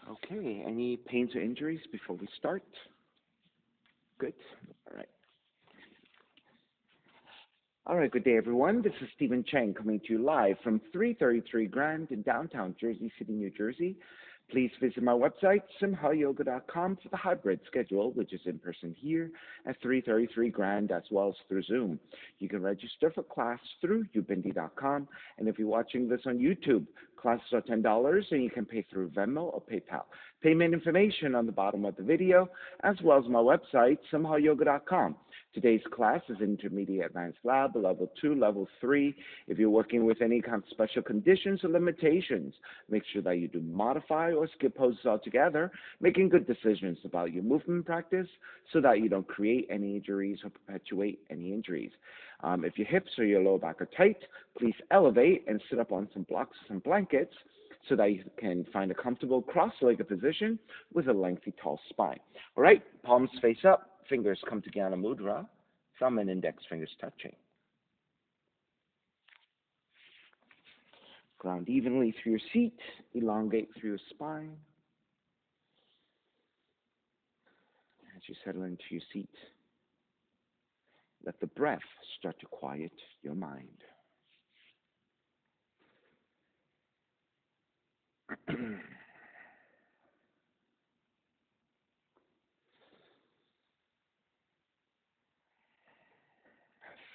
Okay, any pains or injuries before we start? Good. All right. All right, good day, everyone. This is Stephen Chang coming to you live from 333 Grand in downtown Jersey City, New Jersey. Please visit my website, simhayoga.com, for the hybrid schedule, which is in person here at 333 Grand as well as through Zoom. You can register for class through ubindi.com, and if you're watching this on YouTube, classes are $10, and you can pay through Venmo or PayPal. Payment information on the bottom of the video, as well as my website, simhayoga.com. Today's class is Intermediate Advanced Lab, Level 2, Level 3. If you're working with any kind of special conditions or limitations, make sure that you do modify or skip poses altogether, making good decisions about your movement practice so that you don't create any injuries or perpetuate any injuries. If your hips or your lower back are tight, please elevate and sit up on some blocks or some blankets so that you can find a comfortable cross-legged position with a lengthy, tall spine. All right, palms face up. Fingers come to Jnana Mudra, thumb and index fingers touching. Ground evenly through your seat, elongate through your spine. As you settle into your seat, let the breath start to quiet your mind.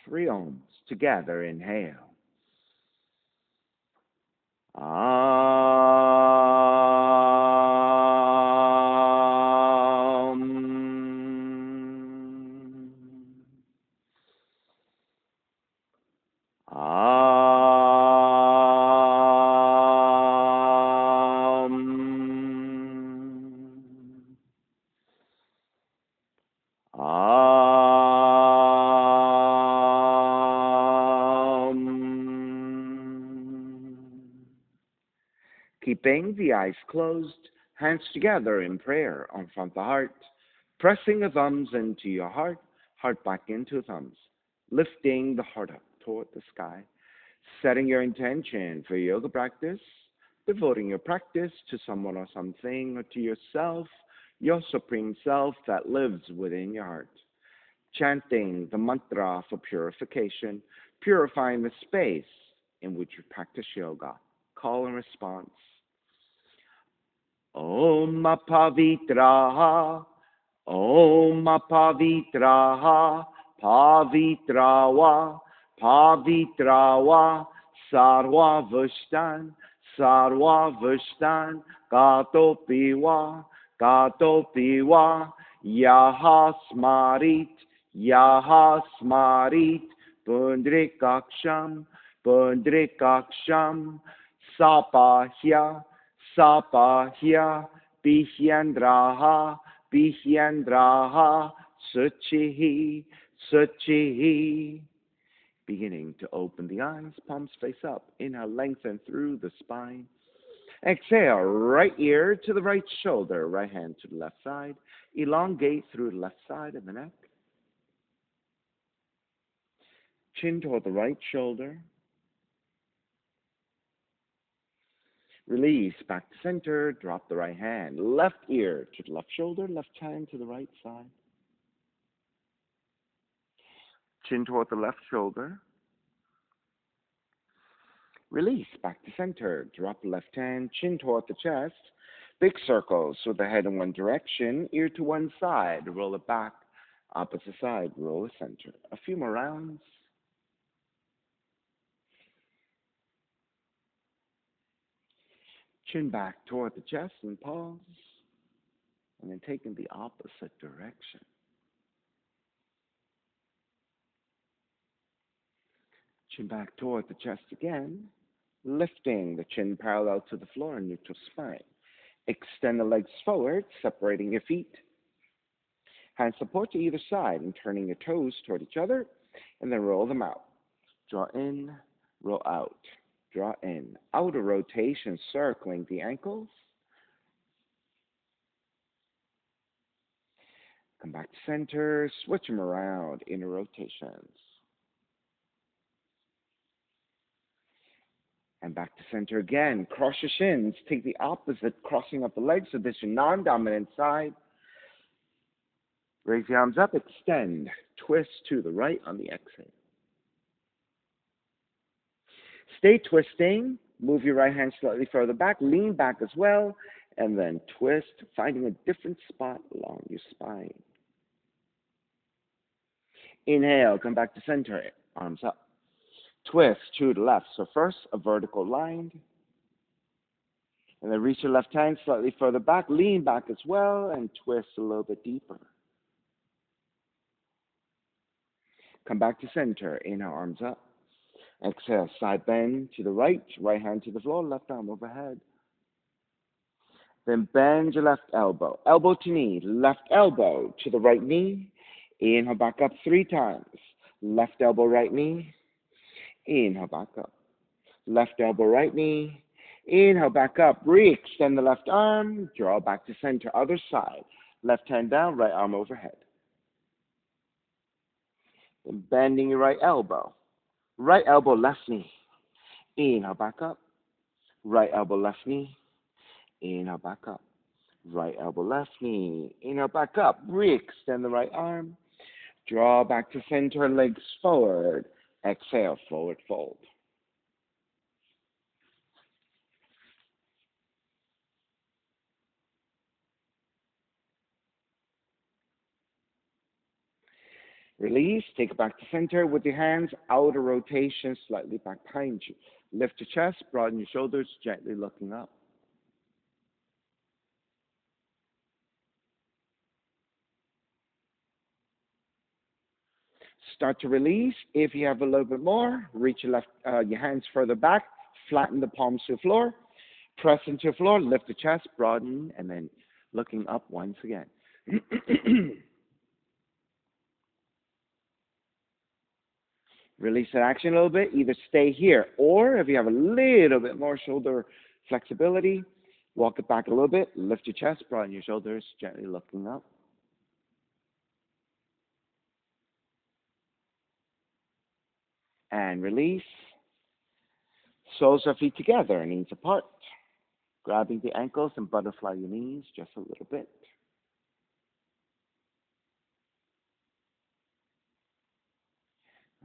Three ohms together. Inhale. Keeping the eyes closed, hands together in prayer on front of the heart, pressing the thumbs into your heart, heart back into thumbs, lifting the heart up toward the sky, setting your intention for your yoga practice, devoting your practice to someone or something or to yourself, your supreme self that lives within your heart. Chanting the mantra for purification, purifying the space in which you practice yoga. Call and response. Om Pavitraha, Om Pavitraha, Pavitrawa, Pavitrawa, Sarva Vushtan, Sarva Vushtan, Gato Piwa, Yaha Smarit, Yaha Smarit, Pundrikaksham, Pundrikaksham, Sapahya, Sapahya, Bihyandraha, Bihyandraha, Suchihi, Suchihi. Beginning to open the eyes, palms face up. Inhale, lengthen through the spine. Exhale, right ear to the right shoulder, right hand to the left side. Elongate through the left side of the neck. Chin toward the right shoulder. Release, back to center, drop the right hand. Left ear to the left shoulder, left hand to the right side. Chin toward the left shoulder. Release, back to center, drop the left hand, chin toward the chest. Big circles with the head in one direction, ear to one side. Roll it back, opposite side, roll the center. A few more rounds. Chin back toward the chest and pause. And then taking the opposite direction. Chin back toward the chest again. Lifting the chin parallel to the floor in neutral spine. Extend the legs forward, separating your feet. Hand support to either side and turning your toes toward each other. And then roll them out. Draw in, roll out. Draw in. Outer rotation, circling the ankles. Come back to center, switch them around, inner rotations. And back to center again. Cross your shins. Take the opposite, crossing up the legs. So this is your non-dominant side. Raise the arms up, extend. Twist to the right on the exhale. Stay twisting. Move your right hand slightly further back. Lean back as well. And then twist, finding a different spot along your spine. Inhale, come back to center. Arms up. Twist to the left. So first, a vertical line. And then reach your left hand slightly further back. Lean back as well and twist a little bit deeper. Come back to center. Inhale, arms up. Exhale, side bend to the right. Right hand to the floor, left arm overhead. Then bend your left elbow. Elbow to knee. Left elbow to the right knee. Inhale, back up 3 times. Left elbow, right knee. Inhale, back up. Left elbow, right knee. Inhale, back up. Re-extend the left arm. Draw back to center. Other side. Left hand down, right arm overhead. Then bending your right elbow. Right elbow, left knee. Inhale, back up. Right elbow, left knee. Inhale, back up. Right elbow, left knee. Inhale, back up. Re-extend the right arm. Draw back to center, legs forward. Exhale, forward fold. Release, take it back to center with your hands, outer rotation, slightly back behind you. Lift your chest, broaden your shoulders, gently looking up. Start to release. If you have a little bit more, reach your hands further back, flatten the palms to the floor, press into the floor, lift the chest, broaden, and then looking up once again. Release that action a little bit. Either stay here, or if you have a little bit more shoulder flexibility, walk it back a little bit, lift your chest, broaden your shoulders, gently looking up. And release. Soles of feet together, knees apart. Grabbing the ankles and butterfly your knees just a little bit.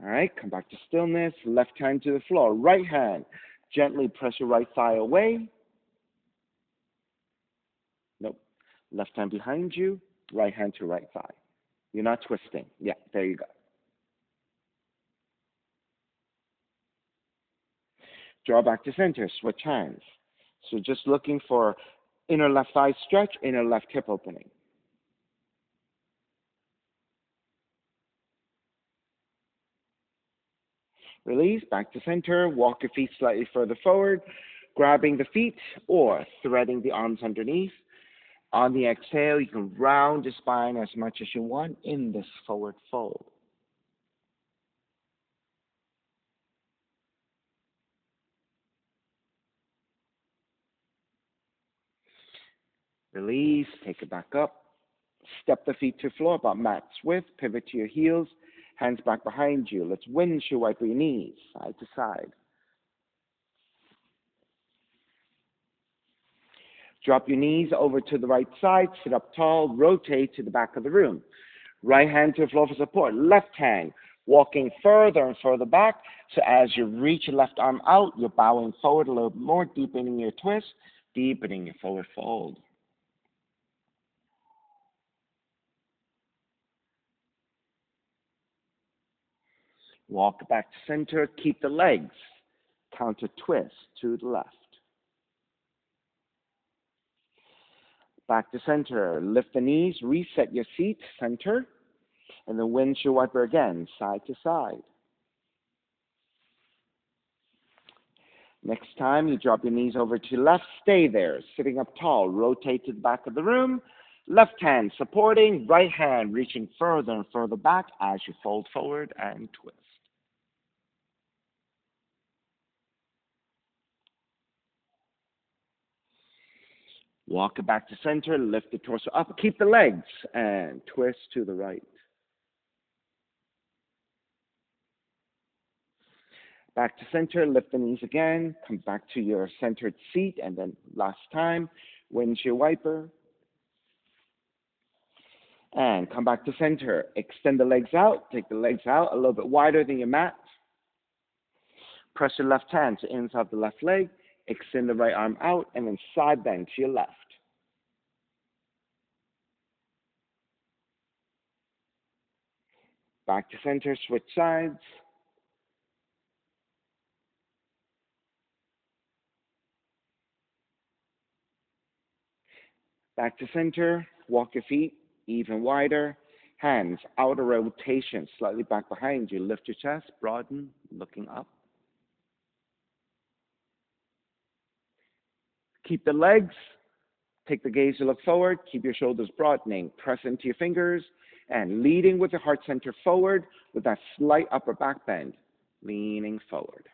All right, come back to stillness. Left hand to the floor. Right hand, gently press your right thigh away. Nope. Left hand behind you. Right hand to right thigh. You're not twisting. Yeah, there you go. Draw back to center. Switch hands. So just looking for inner left thigh stretch, inner left hip opening. Release, back to center. Walk your feet slightly further forward, grabbing the feet or threading the arms underneath. On the exhale, you can round your spine as much as you want in this forward fold. Release, take it back up. Step the feet to the floor about mat's width. Pivot to your heels. Hands back behind you. Let's windshield wiper your knees side to side. Drop your knees over to the right side. Sit up tall. Rotate to the back of the room. Right hand to the floor for support. Left hand walking further and further back. So as you reach your left arm out, you're bowing forward a little bit more, deepening your twist, deepening your forward fold. Walk back to center. Keep the legs. Counter twist to the left. Back to center. Lift the knees. Reset your seat. Center. And then windshield wiper again. Side to side. Next time, you drop your knees over to left. Stay there. Sitting up tall. Rotate to the back of the room. Left hand supporting. Right hand reaching further and further back as you fold forward and twist. Walk it back to center, lift the torso up, keep the legs, and twist to the right. Back to center, lift the knees again, come back to your centered seat, and then last time, windshield wiper. And come back to center. Extend the legs out, take the legs out a little bit wider than your mat. Press your left hand to inside the left leg, extend the right arm out, and then side bend to your left. Back to center, switch sides. Back to center, walk your feet even wider. Hands, outer rotation, slightly back behind you. Lift your chest, broaden, looking up. Keep the legs, take the gaze to look forward, keep your shoulders broadening. Press into your fingers, and leading with your heart center forward with that slight upper back bend, leaning forward.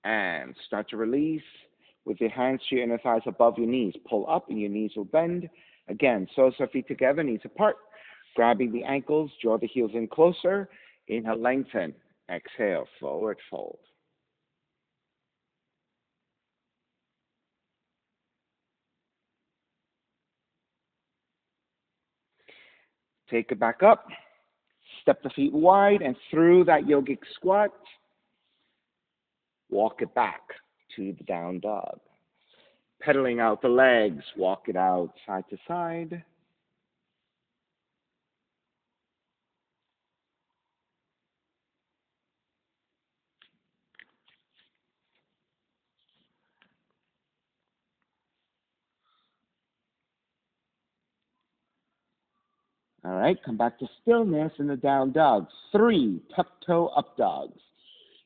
And start to release with your hands to your inner thighs above your knees. Pull up and your knees will bend. Again, soles of feet together, knees apart. Grabbing the ankles, draw the heels in closer. Inhale, lengthen. Exhale, forward fold. Take it back up. Step the feet wide and through that yogic squat. Walk it back to the down dog. Pedaling out the legs, walk it out side to side. All right, come back to stillness in the down dog. 3 tuck-toe up dogs.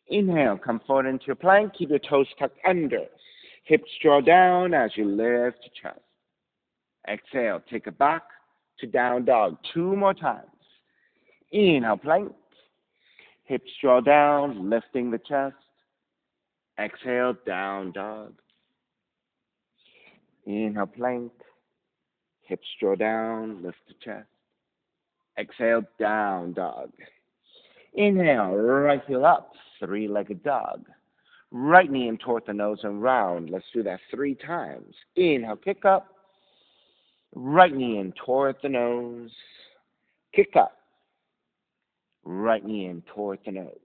Inhale, come forward into your plank. Keep your toes tucked under. Hips draw down as you lift your chest. Exhale, take it back to down dog. 2 more times. Inhale, plank. Hips draw down, lifting the chest. Exhale, down dog. Inhale, plank. Hips draw down, lift the chest. Exhale, down dog. Inhale, right heel up, 3-legged dog. Right knee in toward the nose and round. Let's do that 3 times. Inhale, kick up. Right knee in toward the nose. Kick up. Right knee in toward the nose.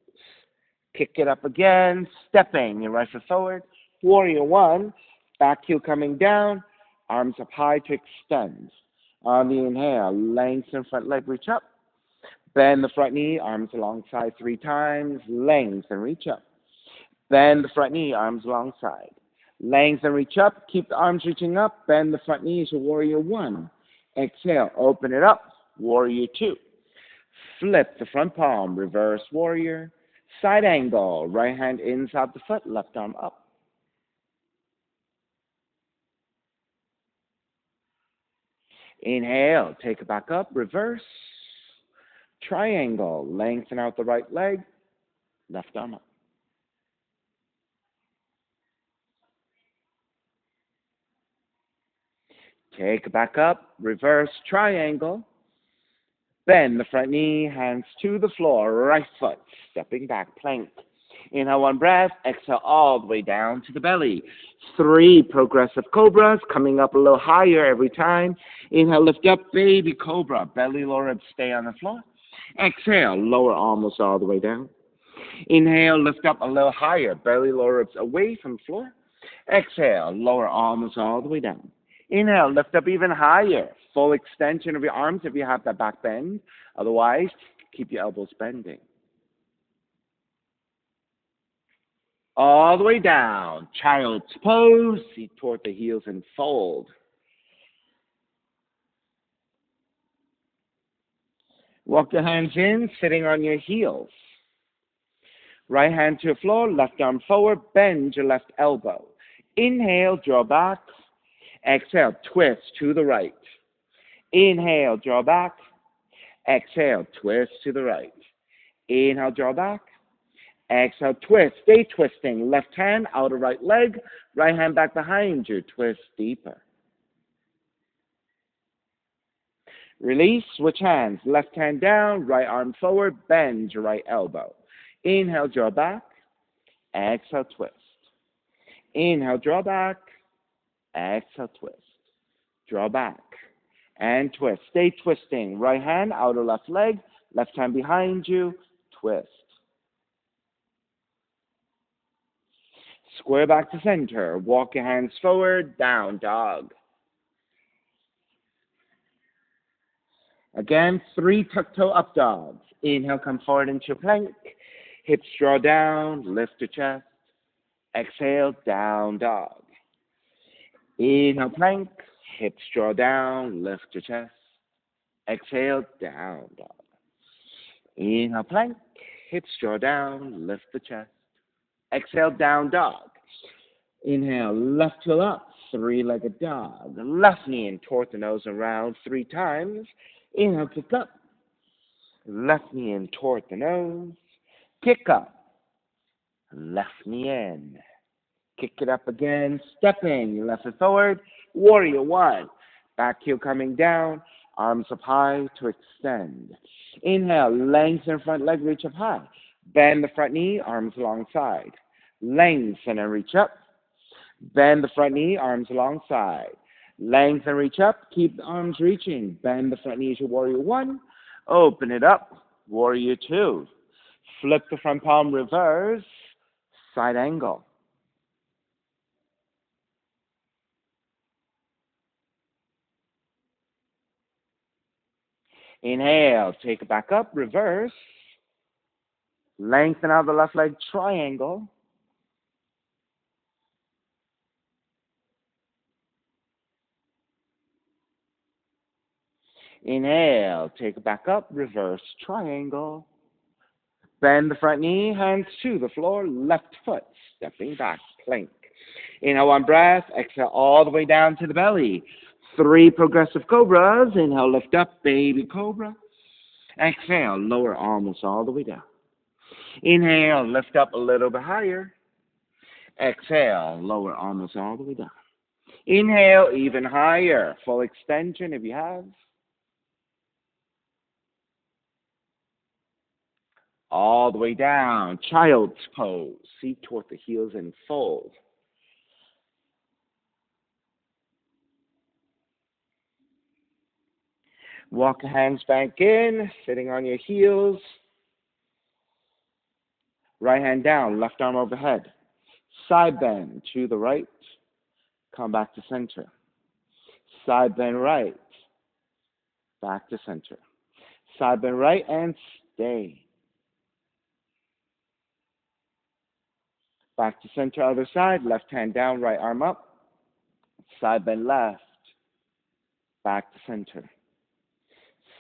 Kick it up again, stepping your right foot forward. Warrior 1, back heel coming down, arms up high to extend. On the inhale, lengthen front leg, reach up. Bend the front knee, arms alongside 3 times, lengthen, reach up. Bend the front knee, arms alongside. Lengthen, reach up, keep the arms reaching up, bend the front knees to warrior 1. Exhale, open it up, warrior 2. Flip the front palm, reverse warrior. Side angle, right hand inside the foot, left arm up. Inhale, take it back up, reverse. Triangle, lengthen out the right leg, left arm up. Take it back up, reverse triangle. Bend the front knee, hands to the floor, right foot, stepping back, plank. Inhale 1 breath, exhale all the way down to the belly. 3 progressive cobras, coming up a little higher every time. Inhale, lift up, baby cobra, belly lower ribs stay on the floor. Exhale, lower almost all the way down. Inhale, lift up a little higher, belly lower ribs away from the floor. Exhale, lower almost all the way down. Inhale, lift up even higher. Full extension of your arms if you have that back bend. Otherwise, keep your elbows bending. All the way down. Child's pose. Seat toward the heels and fold. Walk your hands in, sitting on your heels. Right hand to the floor, left arm forward. Bend your left elbow. Inhale, draw back. Exhale, twist to the right. Inhale, draw back. Exhale, twist to the right. Inhale, draw back. Exhale, twist. Stay twisting. Left hand, outer right leg. Right hand back behind you. Twist deeper. Release, switch hands. Left hand down, right arm forward, bend your right elbow. Inhale, draw back. Exhale, twist. Inhale, draw back. Exhale, twist. Draw back. And twist. Stay twisting. Right hand, outer left leg. Left hand behind you. Twist. Square back to center. Walk your hands forward. Down dog. Again, 3 tuck-toe up dogs. Inhale, come forward into plank. Hips draw down. Lift your chest. Exhale, down dog. Inhale, plank. Hips draw down. Lift your chest. Exhale, down dog. Inhale, plank. Hips draw down. Lift the chest. Exhale, down dog. Inhale, left heel up. 3-legged dog. Left knee in toward the nose and round 3 times. Inhale, kick up. Left knee in toward the nose. Kick up. Left knee in. Kick it up again. Stepping. Left foot forward. Warrior 1. Back heel coming down. Arms up high to extend. Inhale. Lengthen front leg. Reach up high. Bend the front knee. Arms alongside. Lengthen and reach up. Bend the front knee. Arms alongside. Lengthen and reach up. Keep the arms reaching. Bend the front knee to warrior 1. Open it up. Warrior 2. Flip the front palm reverse. Side angle. Inhale. Take it back up. Reverse. Lengthen out the left leg. Triangle. Inhale, take it back up, reverse triangle. Bend the front knee, hands to the floor, left foot, stepping back, plank. Inhale, 1 breath, exhale all the way down to the belly. 3 progressive cobras. Inhale, lift up, baby cobra. Exhale, lower almost all the way down. Inhale, lift up a little bit higher. Exhale, lower almost all the way down. Inhale, even higher, full extension if you have. All the way down, child's pose. Feet toward the heels and fold. Walk the hands back in, sitting on your heels. Right hand down, left arm overhead. Side bend to the right. Come back to center. Side bend right. Back to center. Side bend right and stay. Back to center, other side. Left hand down, right arm up. Side bend left. Back to center.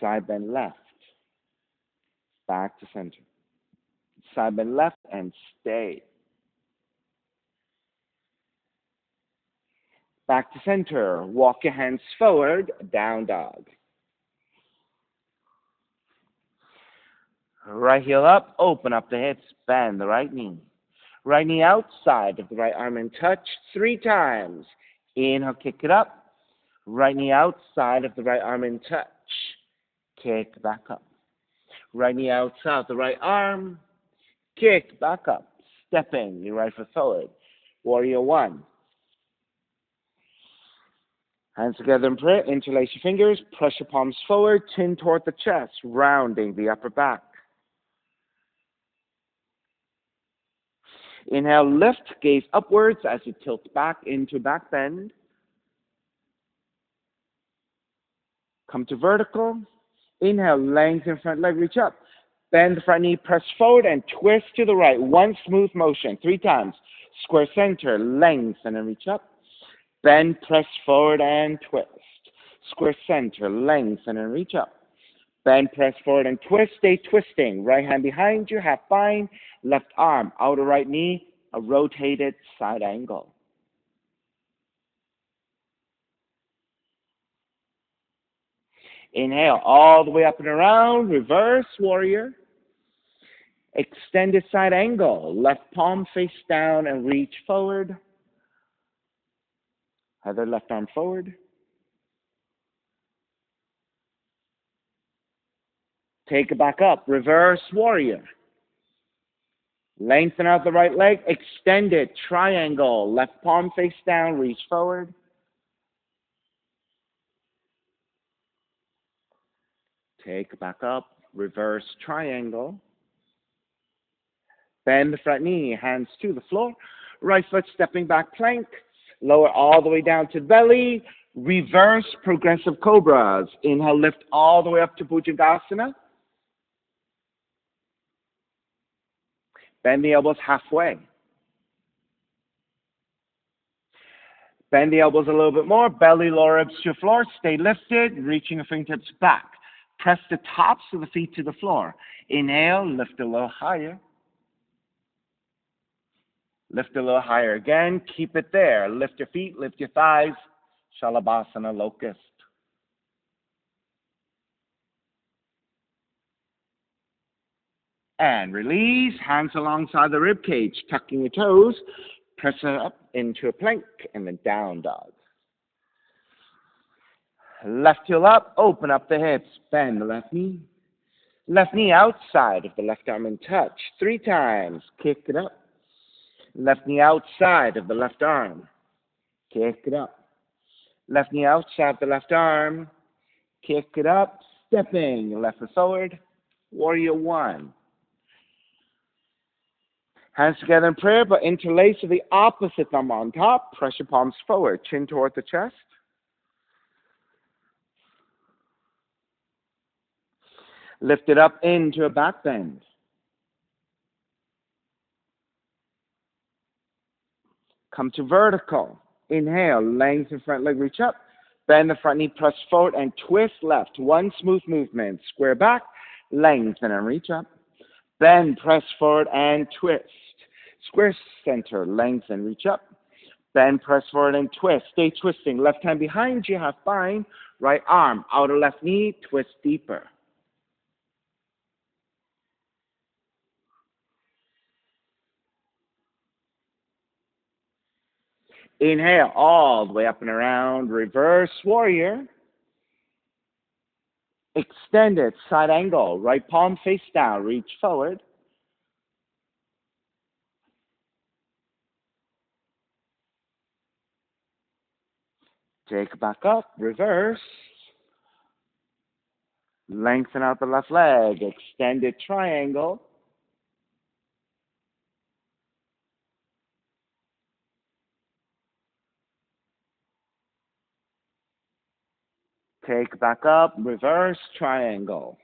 Side bend left. Back to center. Side bend left and stay. Back to center. Walk your hands forward. Down dog. Right heel up. Open up the hips. Bend the right knee. Right knee outside of the right arm and touch 3 times. Inhale, kick it up. Right knee outside of the right arm and touch. Kick back up. Right knee outside of the right arm. Kick back up. Stepping your right foot forward. Warrior 1. Hands together in prayer. Interlace your fingers. Press your palms forward. Chin toward the chest. Rounding the upper back. Inhale, lift, gaze upwards as you tilt back into back bend. Come to vertical. Inhale, lengthen front leg, reach up. Bend the front knee, press forward, and twist to the right. 1 smooth motion, 3 times. Square center, lengthen and reach up. Bend, press forward, and twist. Square center, lengthen and reach up. Bend, press forward, and twist. Stay twisting. Right hand behind you, half bind. Left arm, outer right knee, a rotated side angle. Inhale, all the way up and around. Reverse warrior. Extended side angle. Left palm face down and reach forward. Other left arm forward. Take it back up. Reverse warrior. Lengthen out the right leg. Extend it. Triangle. Left palm face down. Reach forward. Take it back up. Reverse triangle. Bend the front knee. Hands to the floor. Right foot stepping back plank. Lower all the way down to the belly. Reverse progressive cobras. Inhale, lift all the way up to Bhujangasana. Bend the elbows halfway. Bend the elbows a little bit more. Belly, lower ribs to the floor. Stay lifted, reaching your fingertips back. Press the tops of the feet to the floor. Inhale, lift a little higher. Lift a little higher again. Keep it there. Lift your feet, lift your thighs. Shalabhasana, locust. And release. Hands alongside the rib cage, tucking your toes. Press it up into a plank and then down dog. Left heel up, open up the hips, bend the left knee. Left knee outside of the left arm and touch. 3 times. Kick it up. Left knee outside of the left arm. Kick it up. Left knee outside of the left arm. Kick it up. Stepping left foot forward. Warrior 1. Hands together in prayer, but interlace with the opposite thumb on top. Press your palms forward. Chin toward the chest. Lift it up into a back bend. Come to vertical. Inhale, lengthen front leg, reach up. Bend the front knee, press forward, and twist left. 1 smooth movement. Square back, lengthen and reach up. Bend, press forward, and twist. Square center, lengthen, reach up. Bend, press forward, and twist. Stay twisting. Left hand behind you, half bind. Right arm, outer left knee, twist deeper. Inhale, all the way up and around. Reverse warrior. Extend it, side angle. Right palm face down. Reach forward. Take it back up. Reverse. Lengthen out the left leg. Extended triangle. Take back up, reverse triangle.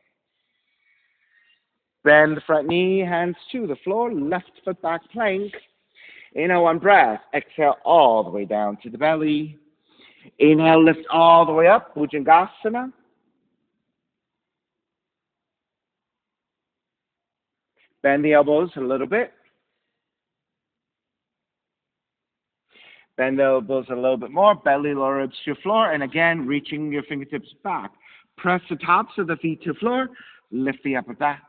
Bend the front knee, hands to the floor, left foot back plank. Inhale, 1 breath. Exhale all the way down to the belly. Inhale, lift all the way up, Bhujangasana. Bend the elbows a little bit. Bend the elbows a little bit more, belly, lower ribs to the floor, and again, reaching your fingertips back. Press the tops of the feet to the floor, lift the upper back.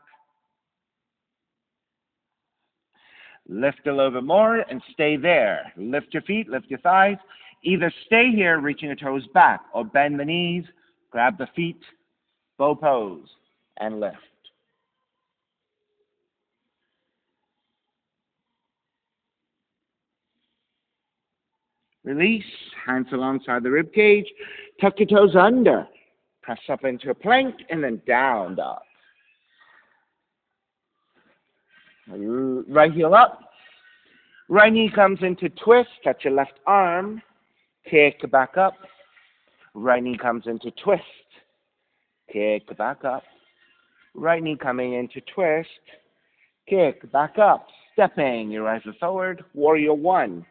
Lift a little bit more and stay there. Lift your feet, lift your thighs. Either stay here, reaching your toes back, or bend the knees, grab the feet, bow pose, and lift. Release, hands alongside the rib cage. Tuck your toes under. Press up into a plank and then down dog. Right heel up. Right knee comes into twist. Touch your left arm. Kick back up. Right knee comes into twist. Kick back up. Right knee coming into twist. Kick back up. Stepping your right foot forward. Warrior 1.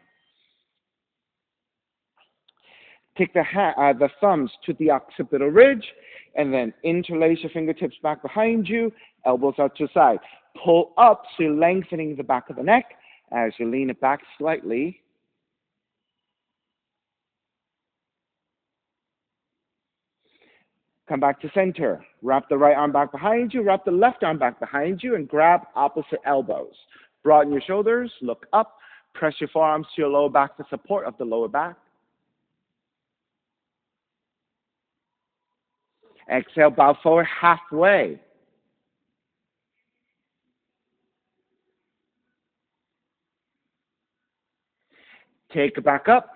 Take the thumbs to the occipital ridge, and then interlace your fingertips back behind you, elbows out to the side. Pull up so you're lengthening the back of the neck as you lean it back slightly. Come back to center. Wrap the right arm back behind you, wrap the left arm back behind you, and grab opposite elbows. Broaden your shoulders, look up, press your forearms to your lower back for support of the lower back. Exhale, bow forward halfway. Take it back up.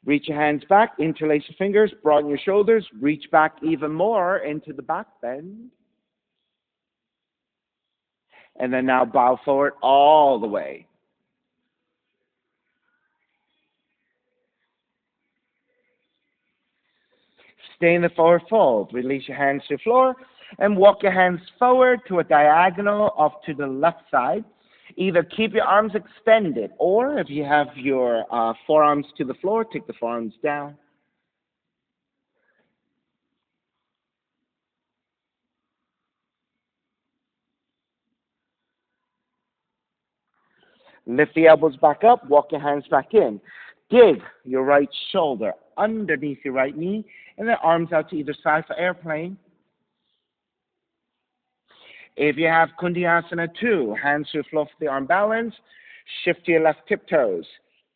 Reach your hands back, interlace your fingers, broaden your shoulders, reach back even more into the back bend. And then now bow forward all the way. Stay in the forward fold. Release your hands to the floor and walk your hands forward to a diagonal off to the left side. Either keep your arms extended, or if you have your forearms to the floor, take the forearms down. Lift the elbows back up, walk your hands back in. Dig your right shoulder underneath your right knee, and then arms out to either side for airplane. If you have Kundiyasana 2, hands to the floor for the arm balance, shift to your left tiptoes.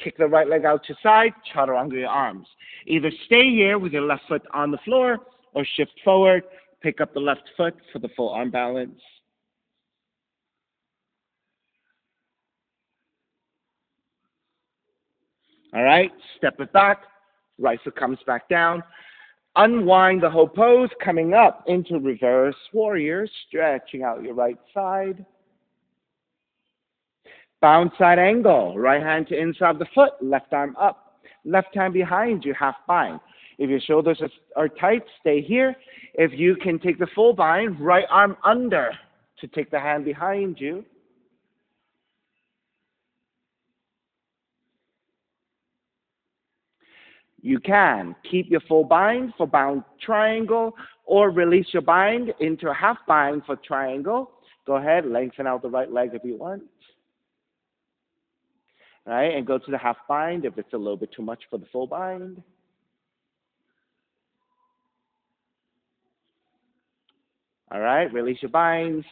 Kick the right leg out to side, chaturanga your arms. Either stay here with your left foot on the floor or shift forward, pick up the left foot for the full arm balance. All right, step it back, right foot comes back down. Unwind the whole pose, coming up into reverse warrior, stretching out your right side. Bound side angle, right hand to inside the foot, left arm up. Left hand behind you, half bind. If your shoulders are tight, stay here. If you can take the full bind, right arm under to take the hand behind you. You can keep your full bind for bound triangle or release your bind into a half bind for triangle. Go ahead, lengthen out the right leg if you want. All right, and go to the half bind if it's a little bit too much for the full bind. All right, release your binds.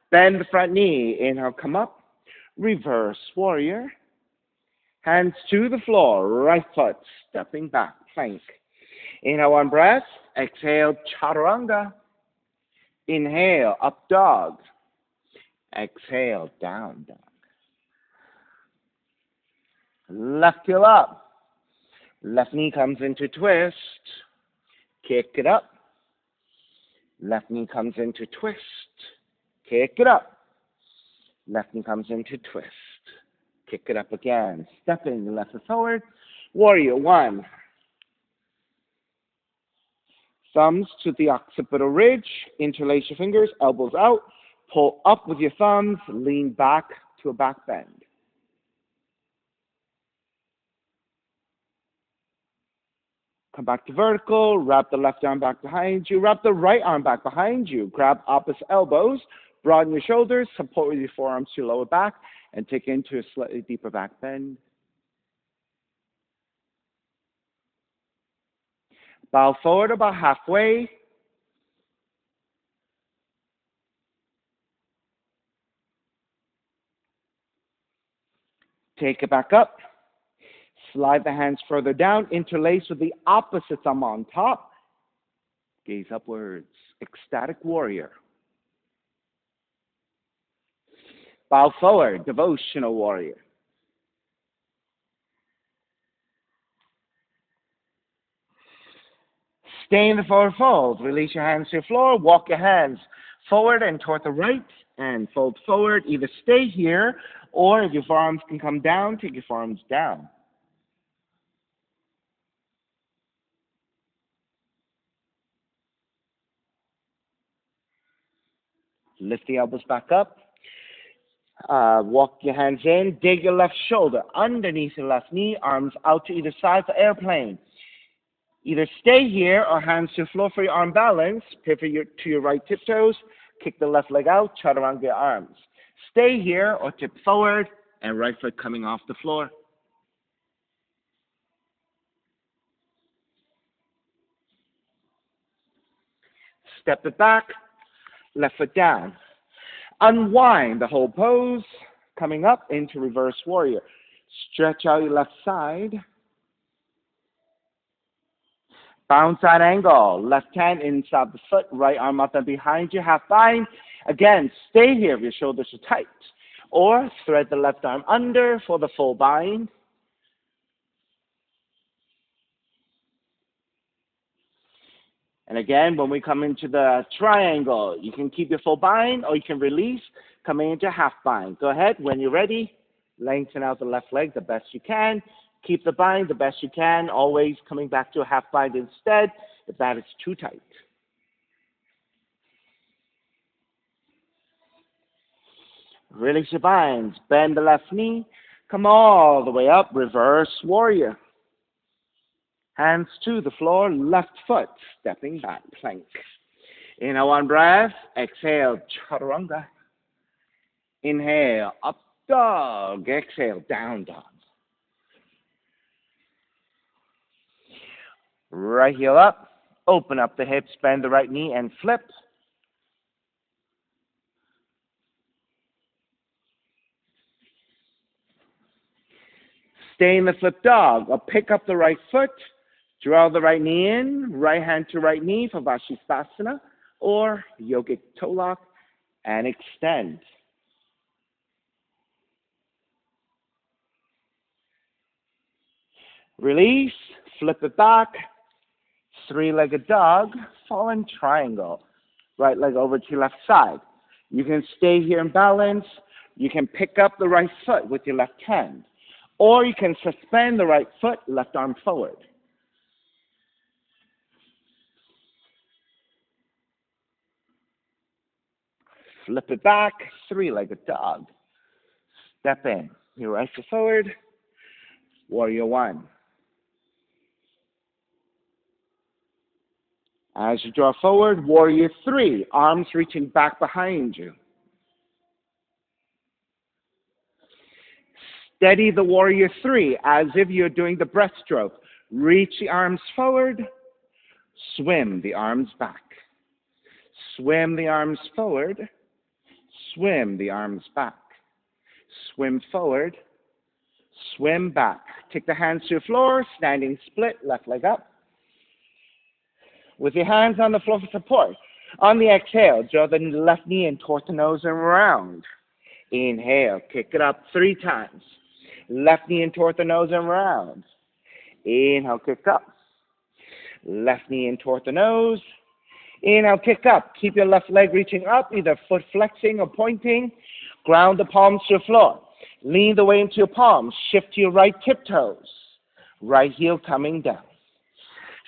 Bend the front knee. Inhale, come up. Reverse warrior. Hands to the floor, right foot stepping back, plank. Inhale, one breath. Exhale, chaturanga. Inhale, up dog. Exhale, down dog. Left heel up. Left knee comes into twist. Kick it up. Left knee comes into twist. Kick it up. Left knee comes into twist. Kick it up again. Stepping the left foot forward. Warrior one. Thumbs to the occipital ridge. Interlace your fingers. Elbows out. Pull up with your thumbs. Lean back to a back bend. Come back to vertical. Wrap the left arm back behind you. Wrap the right arm back behind you. Grab opposite elbows. Broaden your shoulders. Support with your forearms to your lower back. And take it into a slightly deeper back bend. Bow forward about halfway. Take it back up. Slide the hands further down. Interlace with the opposite thumb on top. Gaze upwards. Ecstatic warrior. Bow forward. Devotional warrior. Stay in the forward fold. Release your hands to the floor. Walk your hands forward and toward the right and fold forward. Either stay here or if your forearms can come down, take your forearms down. Lift the elbows back up. Walk your hands in. Dig your left shoulder underneath your left knee. Arms out to either side for airplane. Either stay here or hands to the floor for your arm balance. Pivot to your right tiptoes. Kick the left leg out. Chaturanga your arms. Stay here or tip forward and right foot coming off the floor. Step it back. Left foot down. Unwind the whole pose. Coming up into reverse warrior. Stretch out your left side. Bound side angle. Left hand inside the foot. Right arm up and behind you. Half bind. Again, stay here if your shoulders are tight. Or thread the left arm under for the full bind. And again, when we come into the triangle, you can keep your full bind or you can release, coming into half bind. Go ahead, when you're ready, lengthen out the left leg the best you can. Keep the bind the best you can, always coming back to a half bind instead if that is too tight. Release your binds, bend the left knee, come all the way up, reverse warrior. Hands to the floor, left foot, stepping back, plank. Inhale, one breath. Exhale, chaturanga. Inhale, up dog. Exhale, down dog. Right heel up. Open up the hips, bend the right knee, and flip. Stay in the flip dog. Or pick up the right foot. Draw the right knee in, right hand to right knee for Vashisthasana, or yogic toe lock, and extend. Release, flip it back, three-legged dog, fallen triangle. Right leg over to your left side. You can stay here in balance. You can pick up the right foot with your left hand, or you can suspend the right foot, left arm forward. Flip it back, three-legged dog. Step in. Your right foot forward, warrior one. As you draw forward, warrior three, arms reaching back behind you. Steady the warrior three as if you're doing the breaststroke. Reach the arms forward, swim the arms back. Swim the arms forward, swim the arms back. Swim forward, swim back. Take the hands to the floor, standing split, left leg up. With your hands on the floor for support. On the exhale, draw the left knee in towards the nose and round. Inhale, kick it up 3 times. Left knee in toward the nose and round. Inhale, kick up. Left knee in toward the nose. Inhale, kick up. Keep your left leg reaching up, either foot flexing or pointing. Ground the palms to the floor. Lean the weight into your palms. Shift to your right tiptoes. Right heel coming down.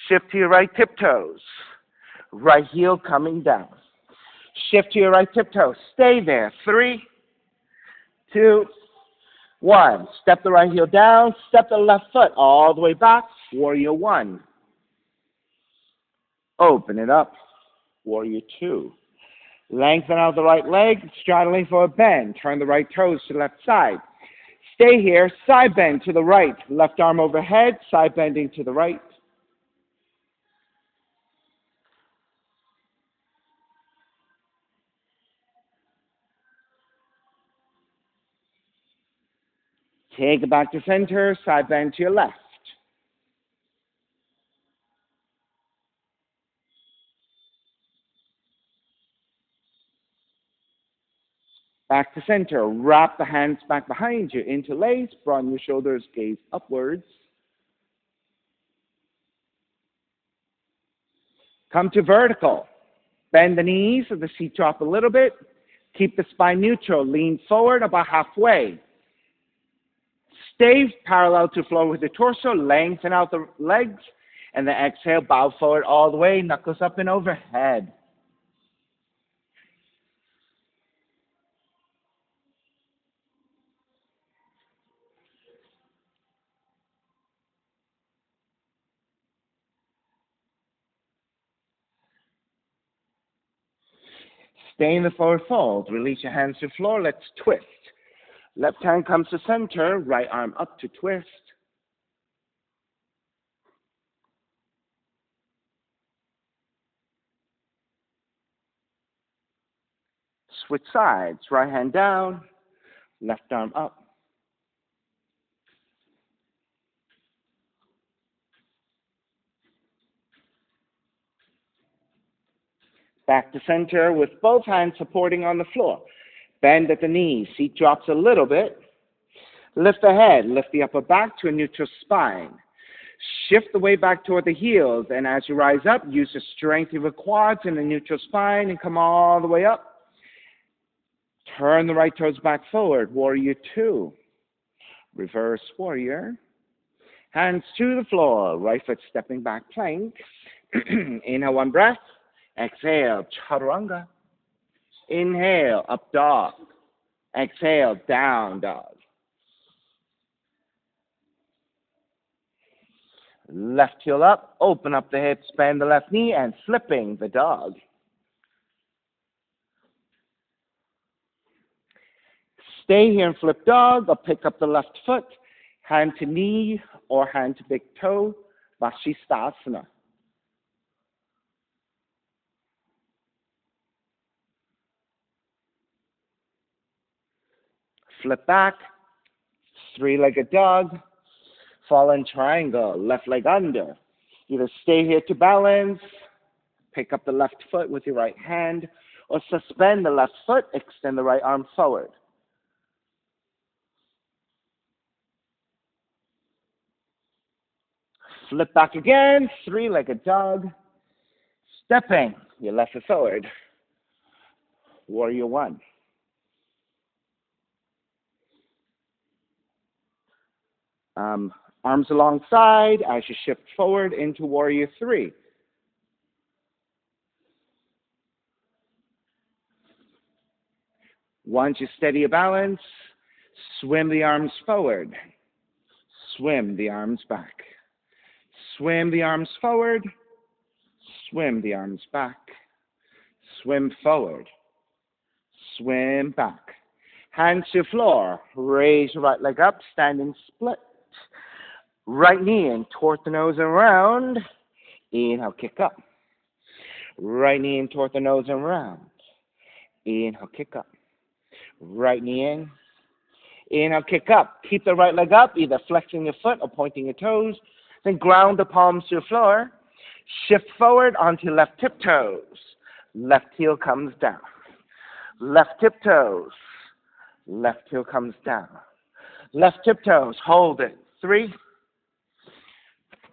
Shift to your right tiptoes. Right heel coming down. Shift to your right tiptoes. Stay there. 3, 2, 1. Step the right heel down. Step the left foot all the way back. Warrior one. Open it up. Warrior two. Lengthen out the right leg, straddling for a bend. Turn the right toes to the left side. Stay here, side bend to the right. Left arm overhead, side bending to the right. Take it back to center, side bend to your left. Back to center. Wrap the hands back behind you. Interlace. Broaden your shoulders. Gaze upwards. Come to vertical. Bend the knees so the seat drop a little bit. Keep the spine neutral. Lean forward about halfway. Stay parallel to floor with the torso. Lengthen out the legs. And then exhale. Bow forward all the way. Knuckles up and overhead. Stay in the forward fold. Release your hands to the floor. Let's twist. Left hand comes to center. Right arm up to twist. Switch sides. Right hand down. Left arm up. Back to center with both hands supporting on the floor. Bend at the knees. Seat drops a little bit. Lift the head. Lift the upper back to a neutral spine. Shift the weight back toward the heels, and as you rise up, use the strength of your quads and the neutral spine and come all the way up. Turn the right toes back forward, warrior two. Reverse warrior. Hands to the floor, right foot stepping back plank. Inhale, one breath. Exhale, chaturanga. Inhale, up dog. Exhale, down dog. Left heel up, open up the hips, bend the left knee, and flipping the dog. Stay here and flip dog, or pick up the left foot, hand to knee or hand to big toe, Vashisthasana. Flip back, three-legged dog, fallen triangle, left leg under. Either stay here to balance, pick up the left foot with your right hand, or suspend the left foot, extend the right arm forward. Flip back again, three-legged dog, stepping your left foot forward. Warrior one. Arms alongside as you shift forward into warrior three. Once you steady your balance, swim the arms forward. Swim the arms back. Swim the arms forward. Swim the arms back. Swim forward. Swim back. Hands to floor. Raise your right leg up, standing split. Right knee in toward the nose and round. Inhale, kick up. Right knee in toward the nose and round. Inhale, kick up. Right knee in. Inhale, kick up. Keep the right leg up, either flexing your foot or pointing your toes. Then ground the palms to the floor. Shift forward onto left tiptoes. Left heel comes down. Left tiptoes. Left heel comes down. Left tiptoes. Hold it. 3,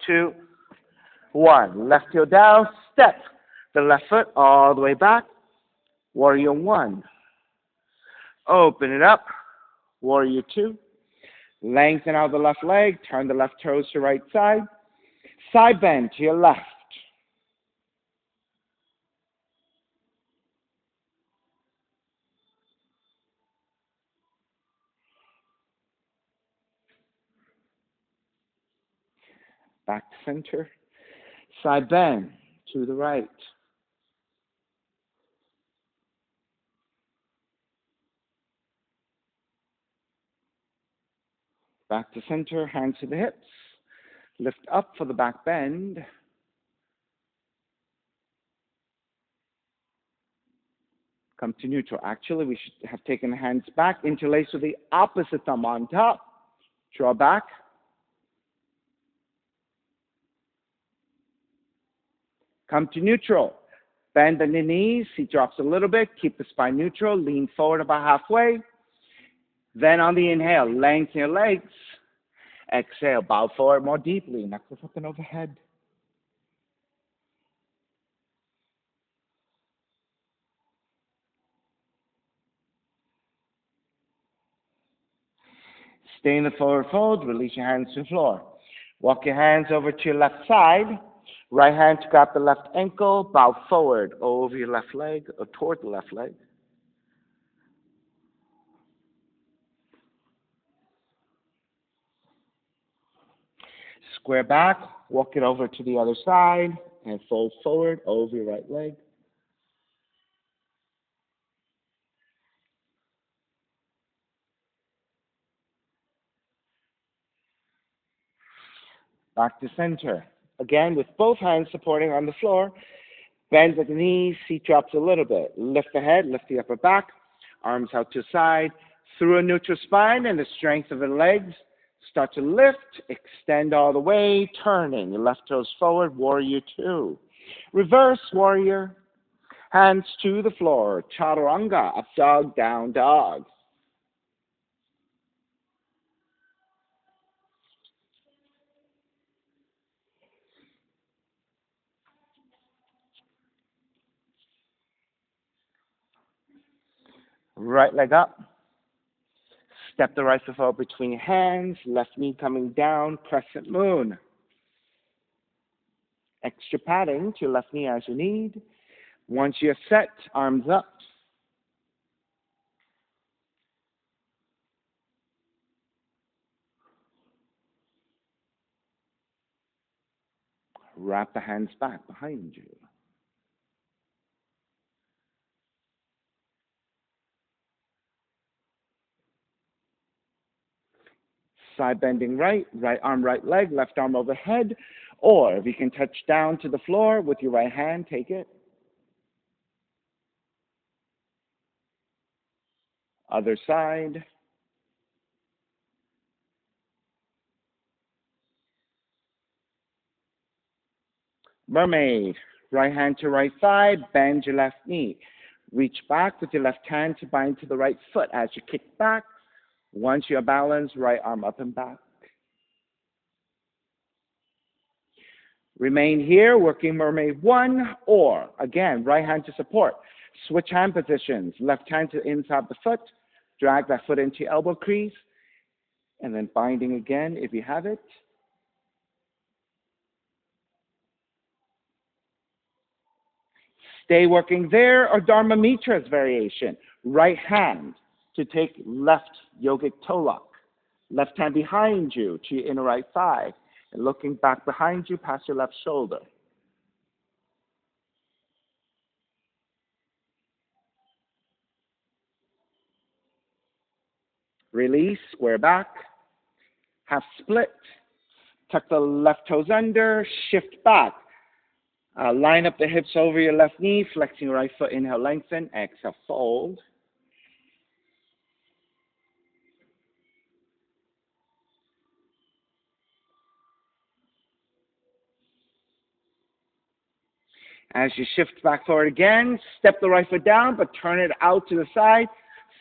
2, 1. Left heel down. Step the left foot all the way back. Warrior one. Open it up. Warrior two. Lengthen out the left leg. Turn the left toes to right side. Side bend to your left. Back to center. Side bend to the right. Back to center, hands to the hips. Lift up for the back bend. Come to neutral. Actually, we should have taken the hands back. Interlace with the opposite thumb on top. Draw back. Come to neutral. Bend the knees. Seat drops a little bit. Keep the spine neutral. Lean forward about halfway. Then on the inhale, lengthen your legs. Exhale, bow forward more deeply. Knuckles up and overhead. Stay in the forward fold. Release your hands to the floor. Walk your hands over to your left side. Right hand to grab the left ankle. Bow forward over your left leg or toward the left leg. Square back. Walk it over to the other side and fold forward over your right leg. Back to center. Again, with both hands supporting on the floor. Bend at the knees, seat drops a little bit. Lift the head, lift the upper back. Arms out to the side. Through a neutral spine and the strength of the legs. Start to lift, extend all the way, turning. Your left toes forward, warrior two. Reverse warrior. Hands to the floor. Chaturanga, up dog, down dog. Right leg up. Step the right foot forward between your hands. Left knee coming down. Crescent moon. Extra padding to your left knee as you need. Once you're set, arms up. Wrap the hands back behind you. Side bending right, right arm, right leg, left arm overhead. Or if you can touch down to the floor with your right hand, take it. Other side. Mermaid. Right hand to right side, bend your left knee. Reach back with your left hand to bind to the right foot as you kick back. Once you're balanced, right arm up and back. Remain here, working mermaid one, or again, right hand to support. Switch hand positions. Left hand to inside the foot. Drag that foot into your elbow crease. And then binding again if you have it. Stay working there, or Dharma Mitra's variation. Right hand to take left yogic toe lock. Left hand behind you to your inner right thigh. And looking back behind you past your left shoulder. Release, square back. Half split. Tuck the left toes under, shift back. Line up the hips over your left knee, flexing your right foot, inhale, lengthen, exhale, fold. As you shift back forward again, step the right foot down, but turn it out to the side,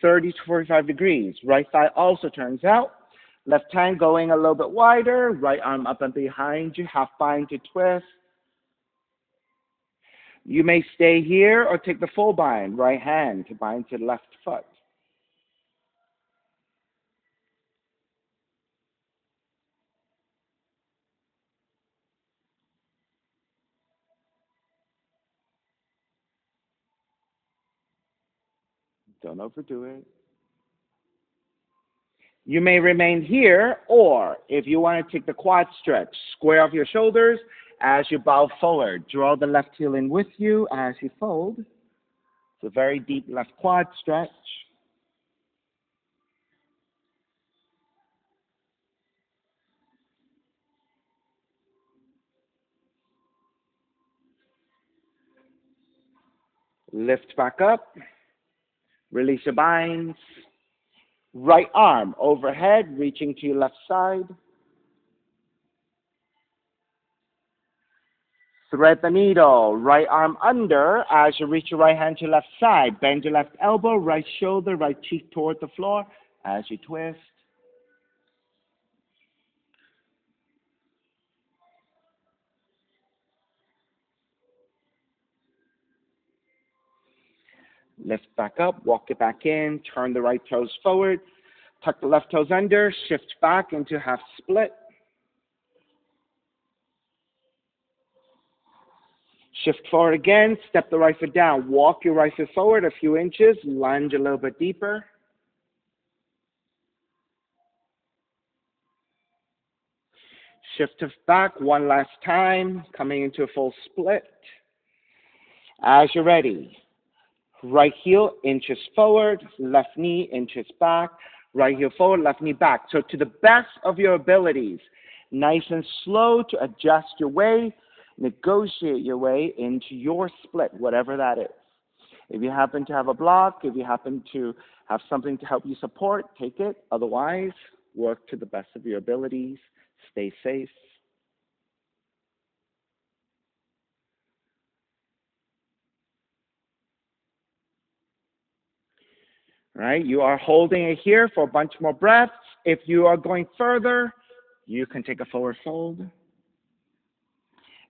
30 to 45 degrees. Right thigh also turns out. Left hand going a little bit wider, right arm up and behind you, half bind to twist. You may stay here or take the full bind, right hand to bind to the left foot. Don't overdo it. You may remain here, or if you want to take the quad stretch, square off your shoulders as you bow forward. Draw the left heel in with you as you fold. It's a very deep left quad stretch. Lift back up. Release your binds. Right arm overhead, reaching to your left side. Thread the needle. Right arm under as you reach your right hand to your left side. Bend your left elbow, right shoulder, right cheek toward the floor as you twist. Lift back up, walk it back in, turn the right toes forward, tuck the left toes under, shift back into half split. Shift forward again, step the right foot down, walk your right foot forward a few inches, lunge a little bit deeper. Shift back one last time, coming into a full split. As you're ready, right heel inches forward, left knee inches back, right heel forward, left knee back. So to the best of your abilities, nice and slow to adjust your way, negotiate your way into your split, whatever that is. If you happen to have a block, if you happen to have something to help you support, take it. Otherwise, work to the best of your abilities. Stay safe. Right? You are holding it here for a bunch more breaths. If you are going further, you can take a forward fold.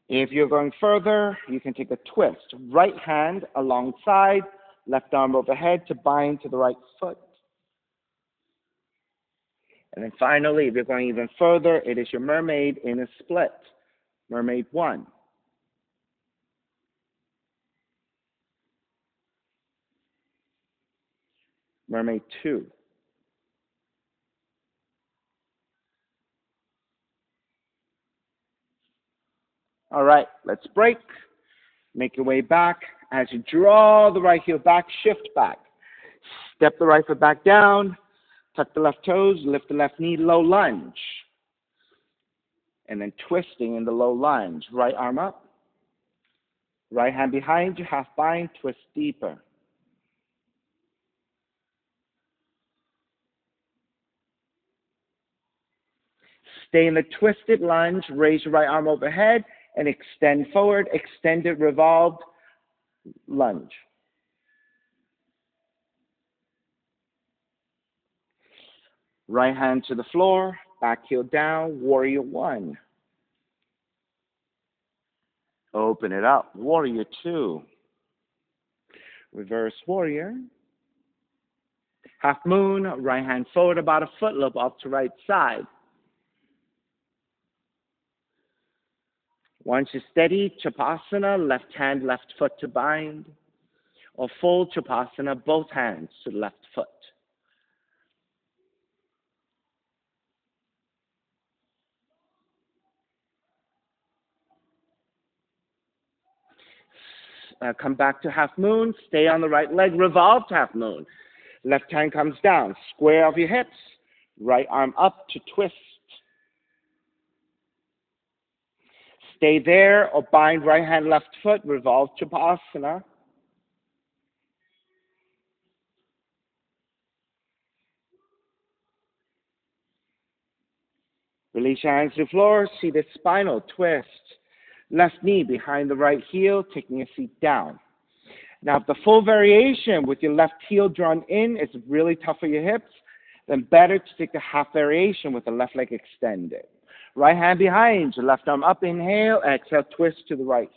If you're going further, you can take a twist. Right hand alongside, Left arm overhead to bind to the right foot. And then finally, if you're going even further, it is your mermaid in a split. Mermaid 1. Mermaid 2. All right, let's break. Make your way back. As you draw the right heel back, shift back. Step the right foot back down. Tuck the left toes, lift the left knee, low lunge. And then twisting in the low lunge. Right arm up. Right hand behind you, half bind, twist deeper. Stay in the twisted lunge. Raise your right arm overhead and extend forward. Extended revolved lunge. Right hand to the floor, back heel down, warrior 1. Open it up, warrior 2. Reverse warrior. Half moon, right hand forward about a foot, loop up to right side. Once you're steady, Chapasana, left hand, left foot to bind. Or full Chapasana, both hands to the left foot. Come back to half moon, stay on the right leg, revolve to half moon. Left hand comes down, square off your hips, right arm up to twist. Stay there or bind right hand, left foot, revolve Chapasana. Release your hands to the floor, seated spinal twist. Left knee behind the right heel, taking your feet down. Now, if the full variation with your left heel drawn in is really tough for your hips, then better to take the half variation with the left leg extended. Right hand behind you, left arm up, inhale, exhale, twist to the right.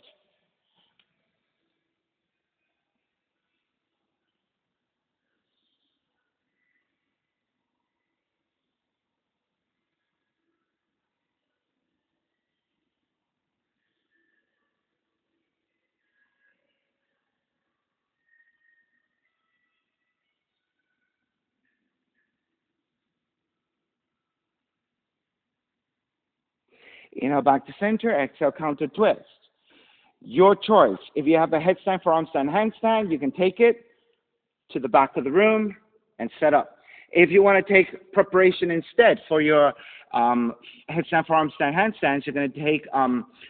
Inhale back to center, exhale, counter twist. Your choice. If you have a headstand, forearm stand, handstand, you can take it to the back of the room and set up. If you want to take preparation instead for your headstand, forearm stand, handstands, you're going to take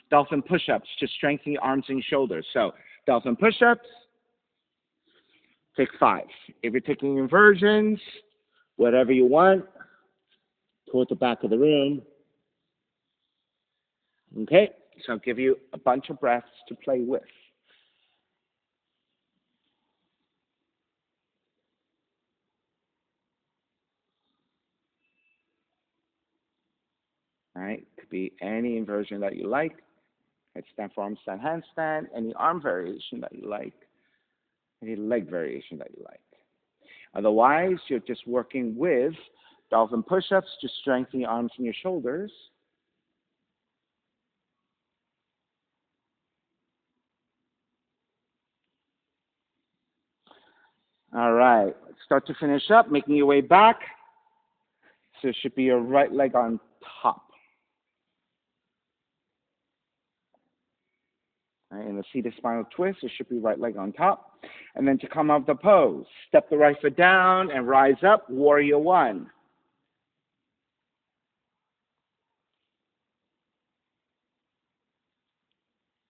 dolphin push-ups to strengthen your arms and your shoulders. So dolphin push-ups, take 5. If you're taking inversions, whatever you want, toward the back of the room. Okay, so I'll give you a bunch of breaths to play with. All right, could be any inversion that you like. Headstand, forearm stand, handstand, any arm variation that you like, any leg variation that you like. Otherwise, you're just working with dolphin push-ups to strengthen your arms and your shoulders. All right, let's start to finish up, making your way back. So it should be your right leg on top. Right, in the seated spinal twist, it should be right leg on top. And then to come out of the pose, step the right foot down and rise up, warrior 1.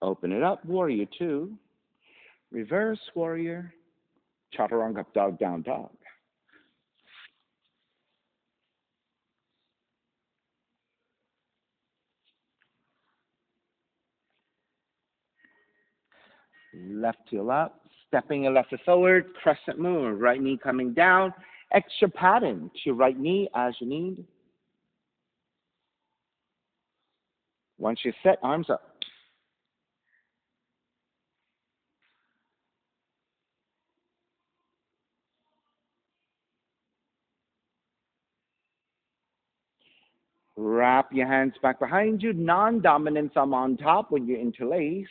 Open it up, warrior 2. Reverse warrior, chaturanga, dog, down, dog. Left heel up, stepping your left foot forward, crescent moon, right knee coming down, extra pattern to your right knee as you need. Once you're set, arms up. Wrap your hands back behind you, non-dominant thumb on top when you interlace.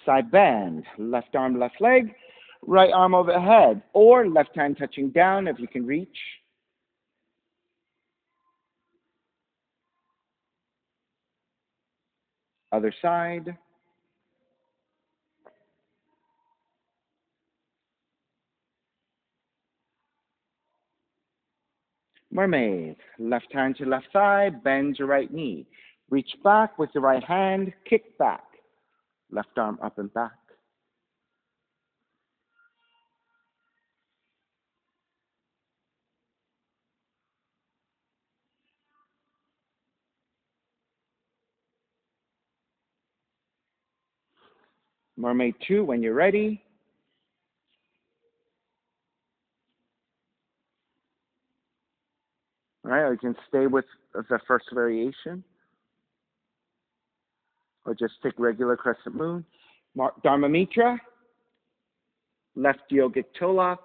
Side bend, left arm, left leg, right arm overhead, or left hand touching down if you can reach. Other side. Mermaid, left hand to left thigh, bend your right knee. Reach back with the right hand, kick back. Left arm up and back. Mermaid 2 when you're ready. All right, or you can stay with the first variation, or just take regular crescent moon. Dharma Mitra, left yogic toe lock,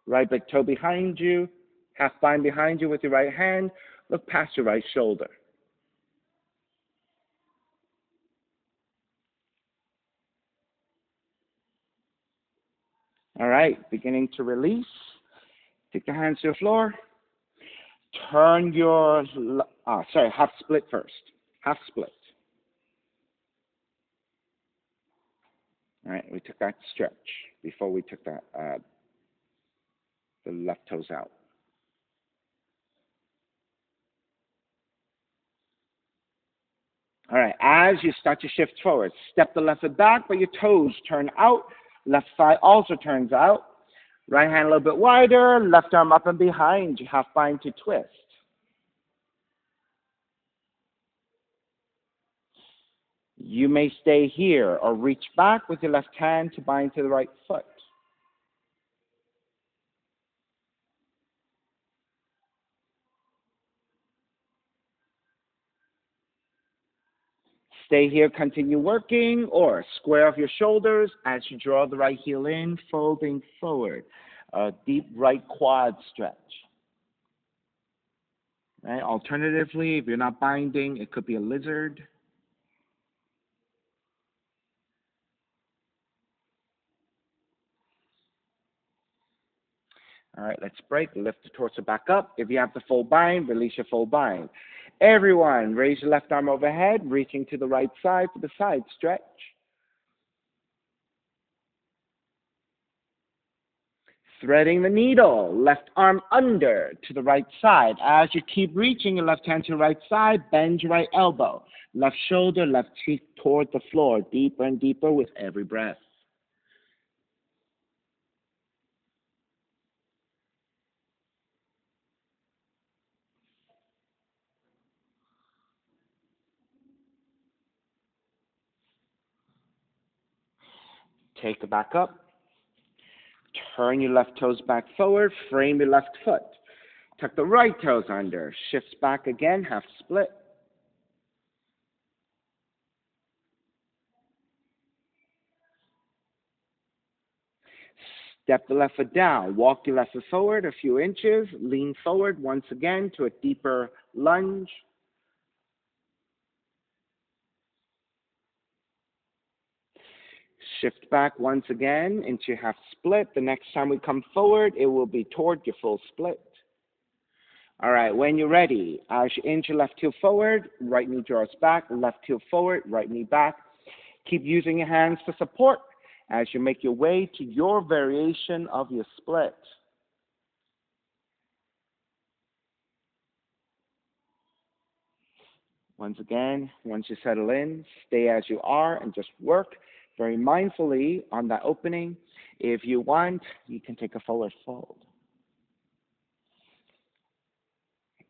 right big toe behind you, half bind behind you with your right hand, look past your right shoulder. All right, beginning to release. Take the hands to the floor. Turn your, half split first. Half split. All right, we took that stretch before we took that, the left toes out. All right, as you start to shift forward, step the left foot back, but your toes turn out. Left thigh also turns out. Right hand a little bit wider, left arm up and behind. You half bind to twist. You may stay here or reach back with your left hand to bind to the right foot. Stay here, continue working, or square off your shoulders as you draw the right heel in, folding forward. A deep right quad stretch. Right? Alternatively, if you're not binding, it could be a lizard. All right, let's break. Lift the torso back up. If you have the full bind, release your full bind. Everyone, raise your left arm overhead, reaching to the right side for the side stretch. Threading the needle, left arm under to the right side. As you keep reaching your left hand to the right side, bend your right elbow. Left shoulder, left cheek toward the floor, deeper and deeper with every breath. Take it back up. Turn your left toes back forward, frame your left foot. Tuck the right toes under, shifts back again, half split. Step the left foot down, walk your left foot forward a few inches, lean forward once again to a deeper lunge. Shift back once again into half split. The next time we come forward, it will be toward your full split. All right, when you're ready, as you inch your left heel forward, right knee draws back, left heel forward, right knee back. Keep using your hands for support as you make your way to your variation of your split. Once again, once you settle in, stay as you are and just work very mindfully on that opening. If you want, you can take a forward fold.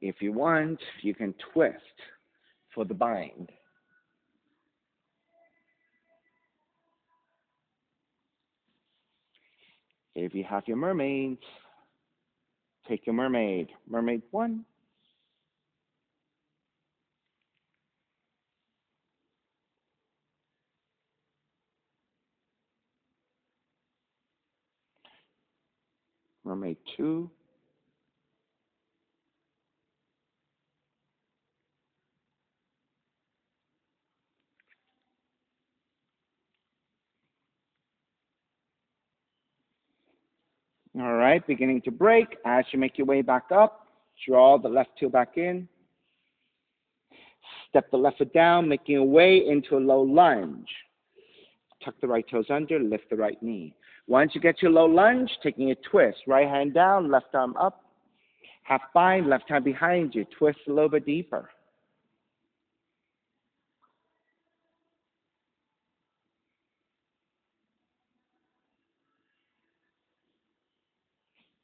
If you want, you can twist for the bind. If you have your mermaids, take your mermaid. Mermaid 1. Mermaid 2. All right, beginning to break. As you make your way back up, draw the left heel back in. Step the left foot down, making your way into a low lunge. Tuck the right toes under, lift the right knee. Once you get to your low lunge, taking a twist. Right hand down, left arm up. Half bind, left hand behind you. Twist a little bit deeper.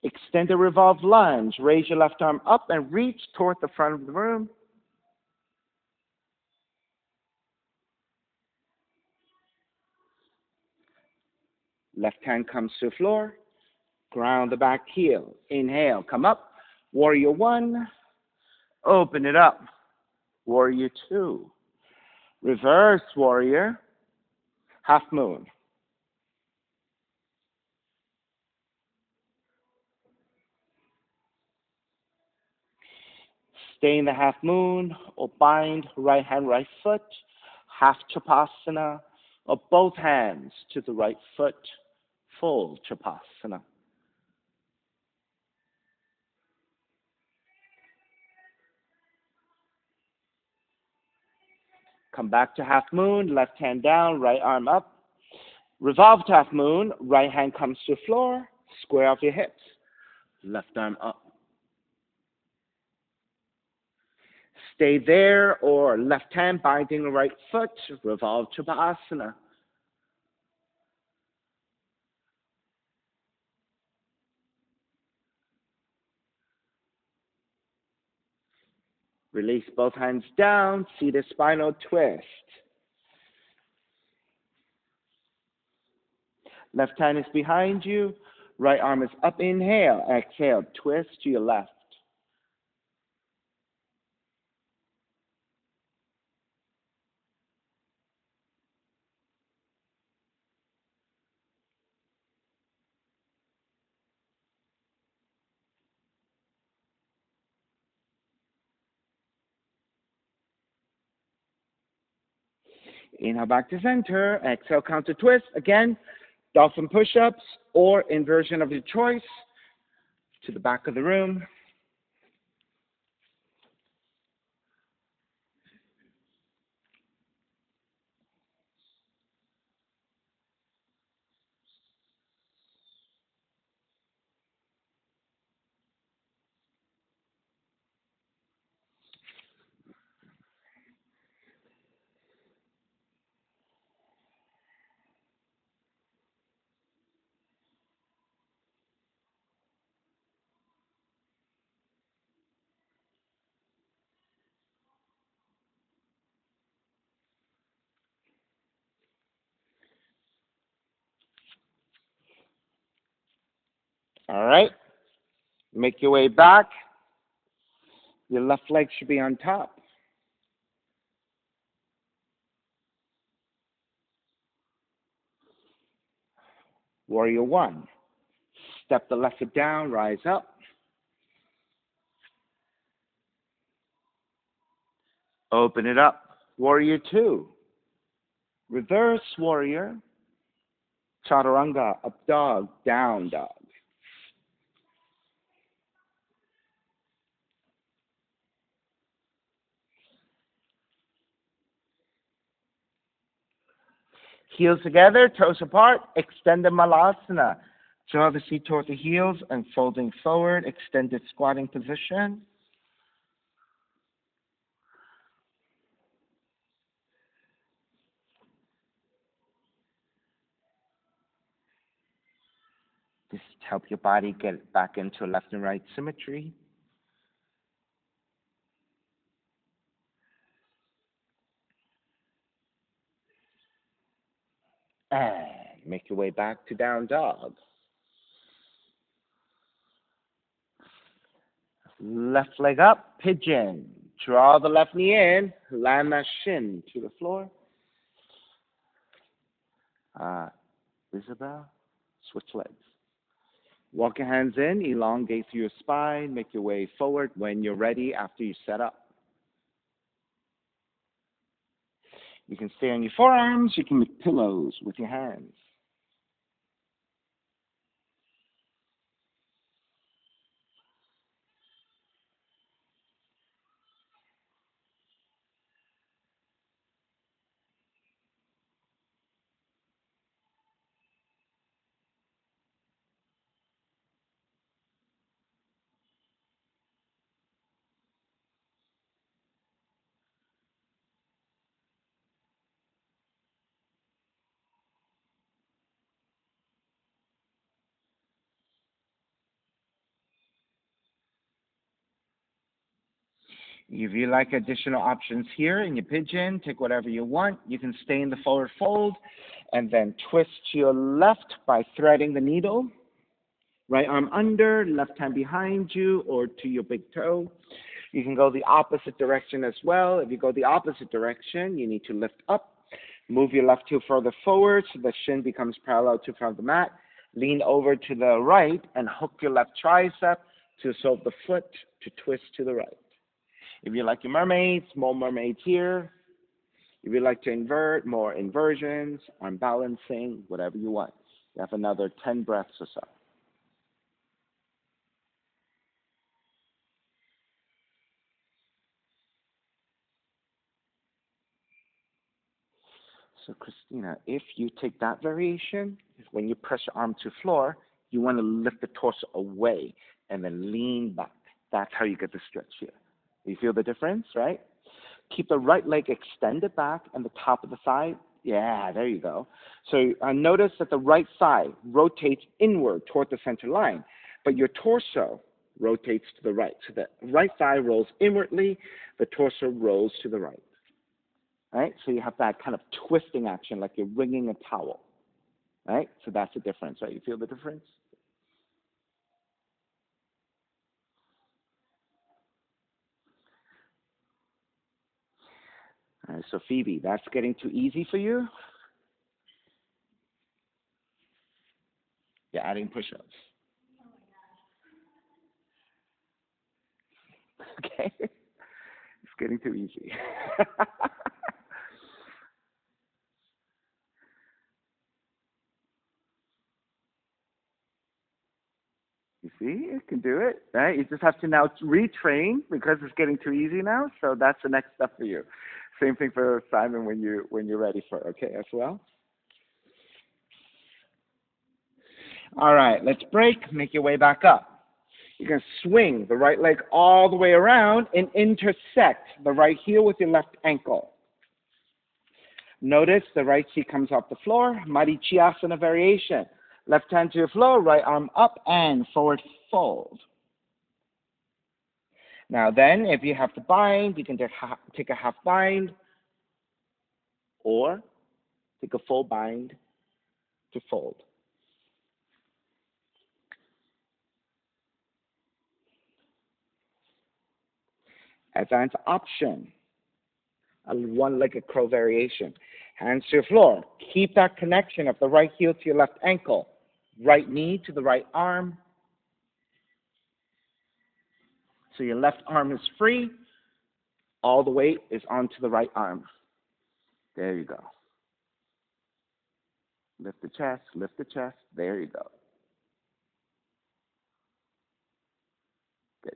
Extend a revolved lunge. Raise your left arm up and reach toward the front of the room. Left hand comes to the floor. Ground the back heel. Inhale, come up. Warrior 1. Open it up. Warrior 2. Reverse warrior. Half moon. Stay in the half moon or bind right hand, right foot. Half Chapasana or both hands to the right foot. Full Chapasana. Come back to half moon, left hand down, right arm up. Revolve to half moon, right hand comes to the floor, square off your hips, left arm up. Stay there or left hand binding the right foot, revolve Chapasana. Release both hands down, see the spinal twist. Left hand is behind you, right arm is up, inhale, exhale, twist to your left. Inhale back to center, exhale, counter twist. Again, dolphin push-ups or inversion of your choice to the back of the room. All right, make your way back. Your left leg should be on top. Warrior 1. Step the left foot down, rise up. Open it up. Warrior 2. Reverse warrior. Chaturanga, up dog, down dog. Heels together, toes apart, extended malasana. Draw the seat toward the heels and folding forward, extended squatting position. Just help your body get back into left and right symmetry. And make your way back to down dog. Left leg up, pigeon. Draw the left knee in, land that shin to the floor. Isabel, switch legs. Walk your hands in, elongate through your spine, make your way forward when you're ready after you set up. You can stay on your forearms, you can make pillows with your hands. If you like additional options here in your pigeon, take whatever you want. You can stay in the forward fold and then twist to your left by threading the needle. Right arm under, left hand behind you or to your big toe. You can go the opposite direction as well. If you go the opposite direction, you need to lift up. Move your left heel further forward so the shin becomes parallel to front of the mat. Lean over to the right and hook your left tricep to the sole of the foot to twist to the right. If you like your mermaids, more mermaids here. If you like to invert, more inversions, arm balancing, whatever you want. You have another 10 breaths or so. So Christina, if you take that variation, when you press your arm to the floor, you want to lift the torso away and then lean back. That's how you get the stretch here. You feel the difference, right? Keep the right leg extended back and the top of the thigh. Yeah, there you go. So notice that the right thigh rotates inward toward the center line, but your torso rotates to the right. So the right thigh rolls inwardly, the torso rolls to the right. Right? So you have that kind of twisting action like you're wringing a towel. Right? So that's the difference, right? You feel the difference? All right, so Phoebe, that's getting too easy for you? You're adding push-ups. Okay? It's getting too easy. You see, you can do it, right? You just have to now retrain because it's getting too easy now. So that's the next step for you. Same thing for Simon when you're ready for it, okay, as well. All right, let's break. Make your way back up. You can swing the right leg all the way around and intersect the right heel with your left ankle. Notice the right seat comes off the floor. Marichyasana variation. Left hand to the floor, right arm up and forward fold. Now then, if you have to bind, you can take a half bind or take a full bind to fold. Advanced option, a one-legged crow variation. Hands to the floor. Keep that connection of the right heel to your left ankle. Right knee to the right arm. So your left arm is free. All the weight is onto the right arm. There you go. Lift the chest, lift the chest. There you go. Good.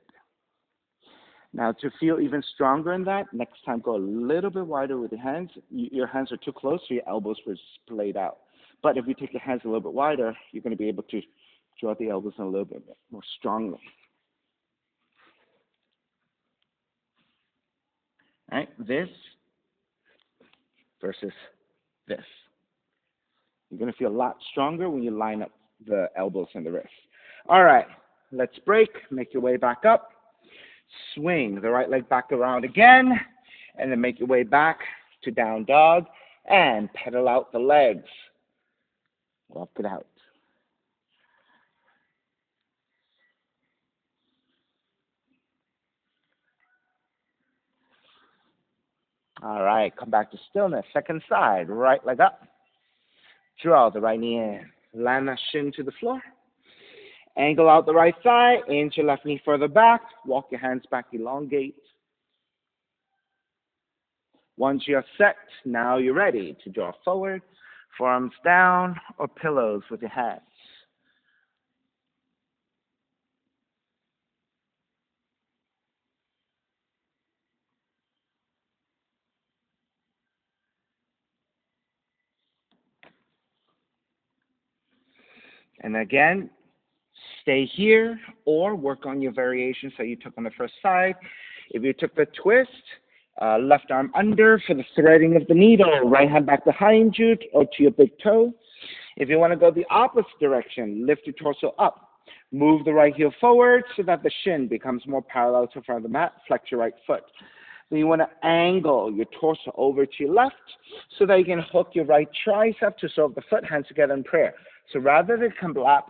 Now to feel even stronger in that, next time go a little bit wider with your hands. Your hands are too close, so your elbows were splayed out. But if you take your hands a little bit wider, you're going to be able to draw the elbows in a little bit more strongly. All right, this versus this. You're going to feel a lot stronger when you line up the elbows and the wrists. All right, let's break. Make your way back up. Swing the right leg back around again, and then make your way back to down dog, and pedal out the legs. Walk it out. All right, come back to stillness. Second side, right leg up. Draw the right knee in. Land that shin to the floor. Angle out the right thigh, inch your left knee further back, walk your hands back, elongate. Once you're set, now you're ready to draw forward, forearms down or pillows with your hands. And again, stay here or work on your variations that you took on the first side. If you took the twist, left arm under for the threading of the needle, right hand back behind you or to your big toe. If you want to go the opposite direction, lift your torso up. Move the right heel forward so that the shin becomes more parallel to the front of the mat. Flex your right foot. Then you want to angle your torso over to your left so that you can hook your right tricep to serve the foot, hands together in prayer. So rather than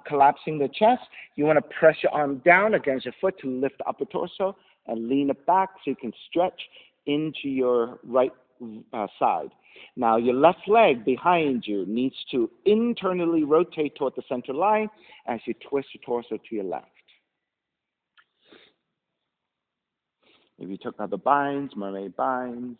collapsing the chest, you want to press your arm down against your foot to lift the upper torso and lean it back so you can stretch into your right side. Now your left leg behind you needs to internally rotate toward the center line as you twist your torso to your left. If you took other binds, mermaid binds.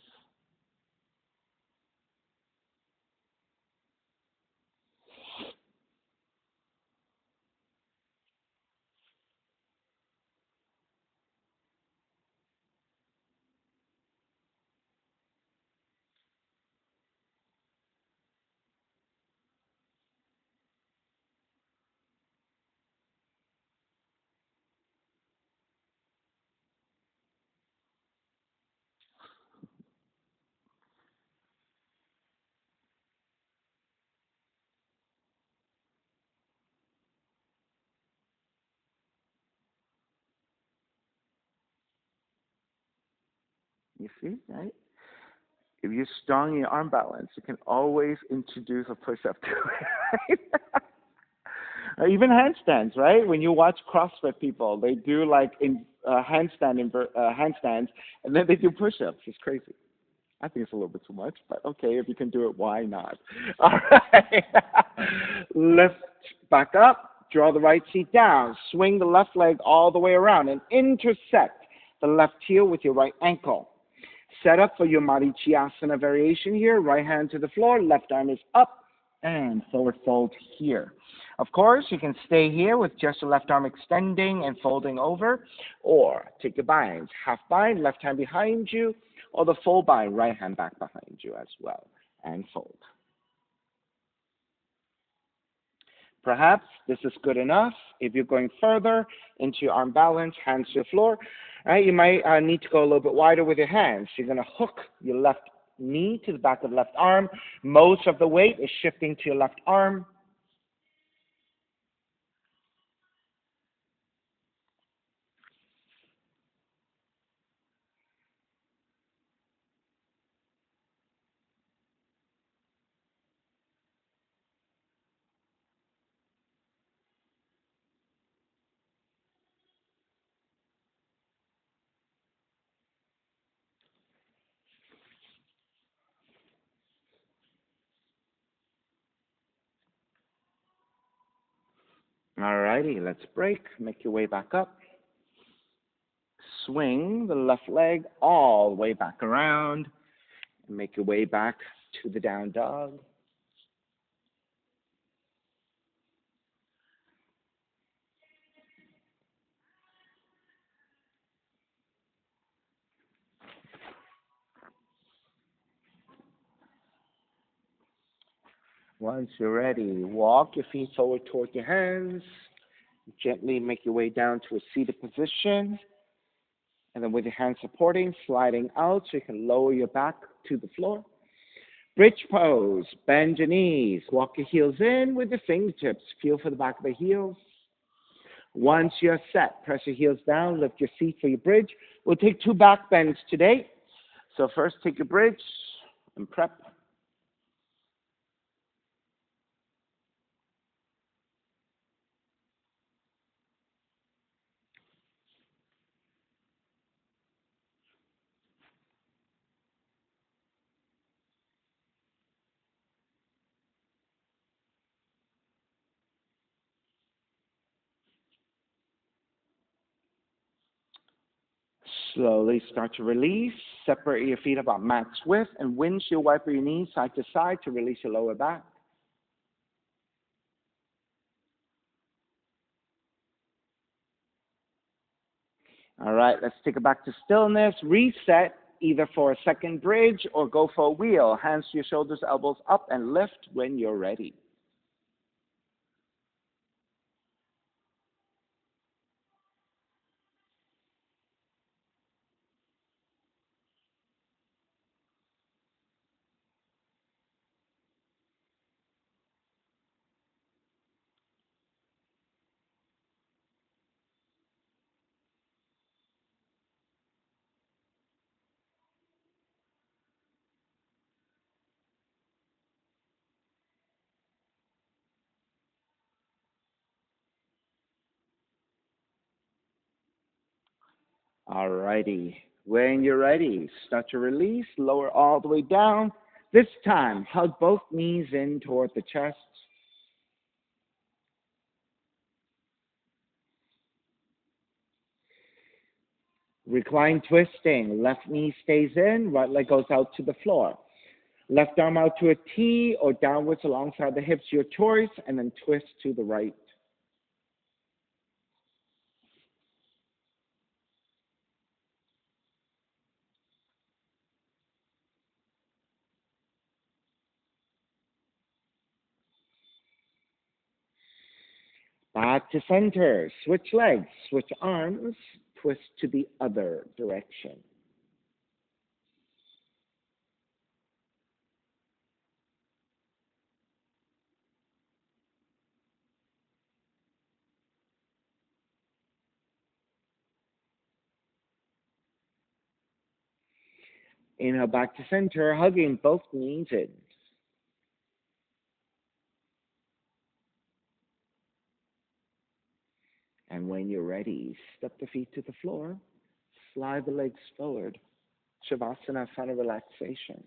You see, right? If you're strong in your arm balance, you can always introduce a push-up to it, right? Or even handstands, right? When you watch CrossFit people, they do like handstands, and then they do push-ups. It's crazy. I think it's a little bit too much, but okay, if you can do it, why not? All right. Lift back up, draw the right seat down, swing the left leg all the way around, and intersect the left heel with your right ankle. Set up for your Marichyasana variation here. Right hand to the floor, left arm is up, and forward fold here. Of course, you can stay here with just the left arm extending and folding over, or take your binds. Half bind, left hand behind you, or the full bind, right hand back behind you as well, and fold. Perhaps this is good enough. If you're going further into your arm balance, hands to the floor, right, you might need to go a little bit wider with your hands. You're going to hook your left knee to the back of the left arm. Most of the weight is shifting to your left arm. All righty, let's break. Make your way back up. Swing the left leg all the way back around. And make your way back to the down dog. Once you're ready, walk your feet forward toward your hands. Gently make your way down to a seated position. And then with your hands supporting, sliding out so you can lower your back to the floor. Bridge pose, bend your knees, walk your heels in with your fingertips, feel for the back of the heels. Once you're set, press your heels down, lift your seat for your bridge. We'll take 2 back bends today. So first take your bridge and prep. Slowly start to release. Separate your feet about max width and windshield wiper your knees side to side to release your lower back. All right, let's take it back to stillness. Reset either for a second bridge or go for a wheel. Hands to your shoulders, elbows up, and lift when you're ready. All righty. When you're ready, start to release, lower all the way down. This time, hug both knees in toward the chest. Recline twisting. Left knee stays in, right leg goes out to the floor. Left arm out to a T or downwards alongside the hips, your choice, and then twist to the right. Back to center. Switch legs, switch arms, twist to the other direction. Inhale back to center, hugging both knees in. And when you're ready, step the feet to the floor, slide the legs forward. Shavasana, sign of relaxation.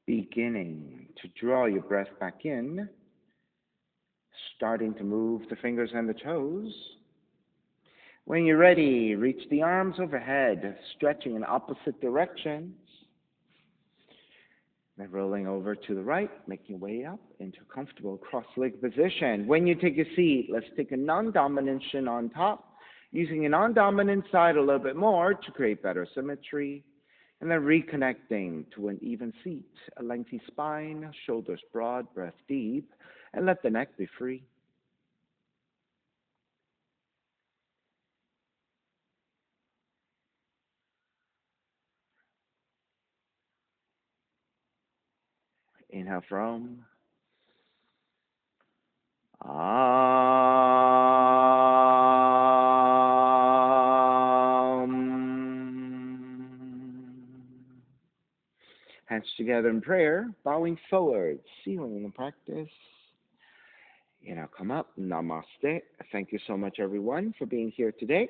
Beginning to draw your breath back in, starting to move the fingers and the toes. When you're ready, reach the arms overhead, stretching in opposite directions. Then rolling over to the right, making your way up into a comfortable cross-leg position. When you take a seat, let's take a non-dominant shin on top, using a non-dominant side a little bit more to create better symmetry. And then reconnecting to an even seat, a lengthy spine, shoulders broad, breath deep, and let the neck be free. Inhale from. Hands together in prayer, bowing forward, sealing the practice. Come up. Namaste. Thank you so much, everyone, for being here today.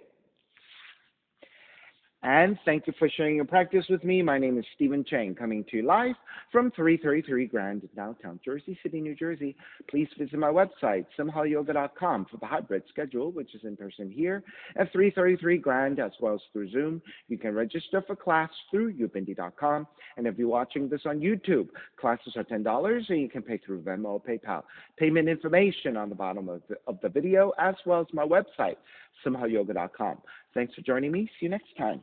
And thank you for sharing your practice with me. My name is Stephen Chang, coming to you live from 333 Grand in downtown Jersey City, New Jersey. Please visit my website, simhayoga.com, for the hybrid schedule, which is in person here at 333 Grand, as well as through Zoom. You can register for class through ubindi.com. And if you're watching this on YouTube, classes are $10, and you can pay through Venmo or PayPal. Payment information on the bottom of the video, as well as my website, simhayoga.com. Thanks for joining me. See you next time.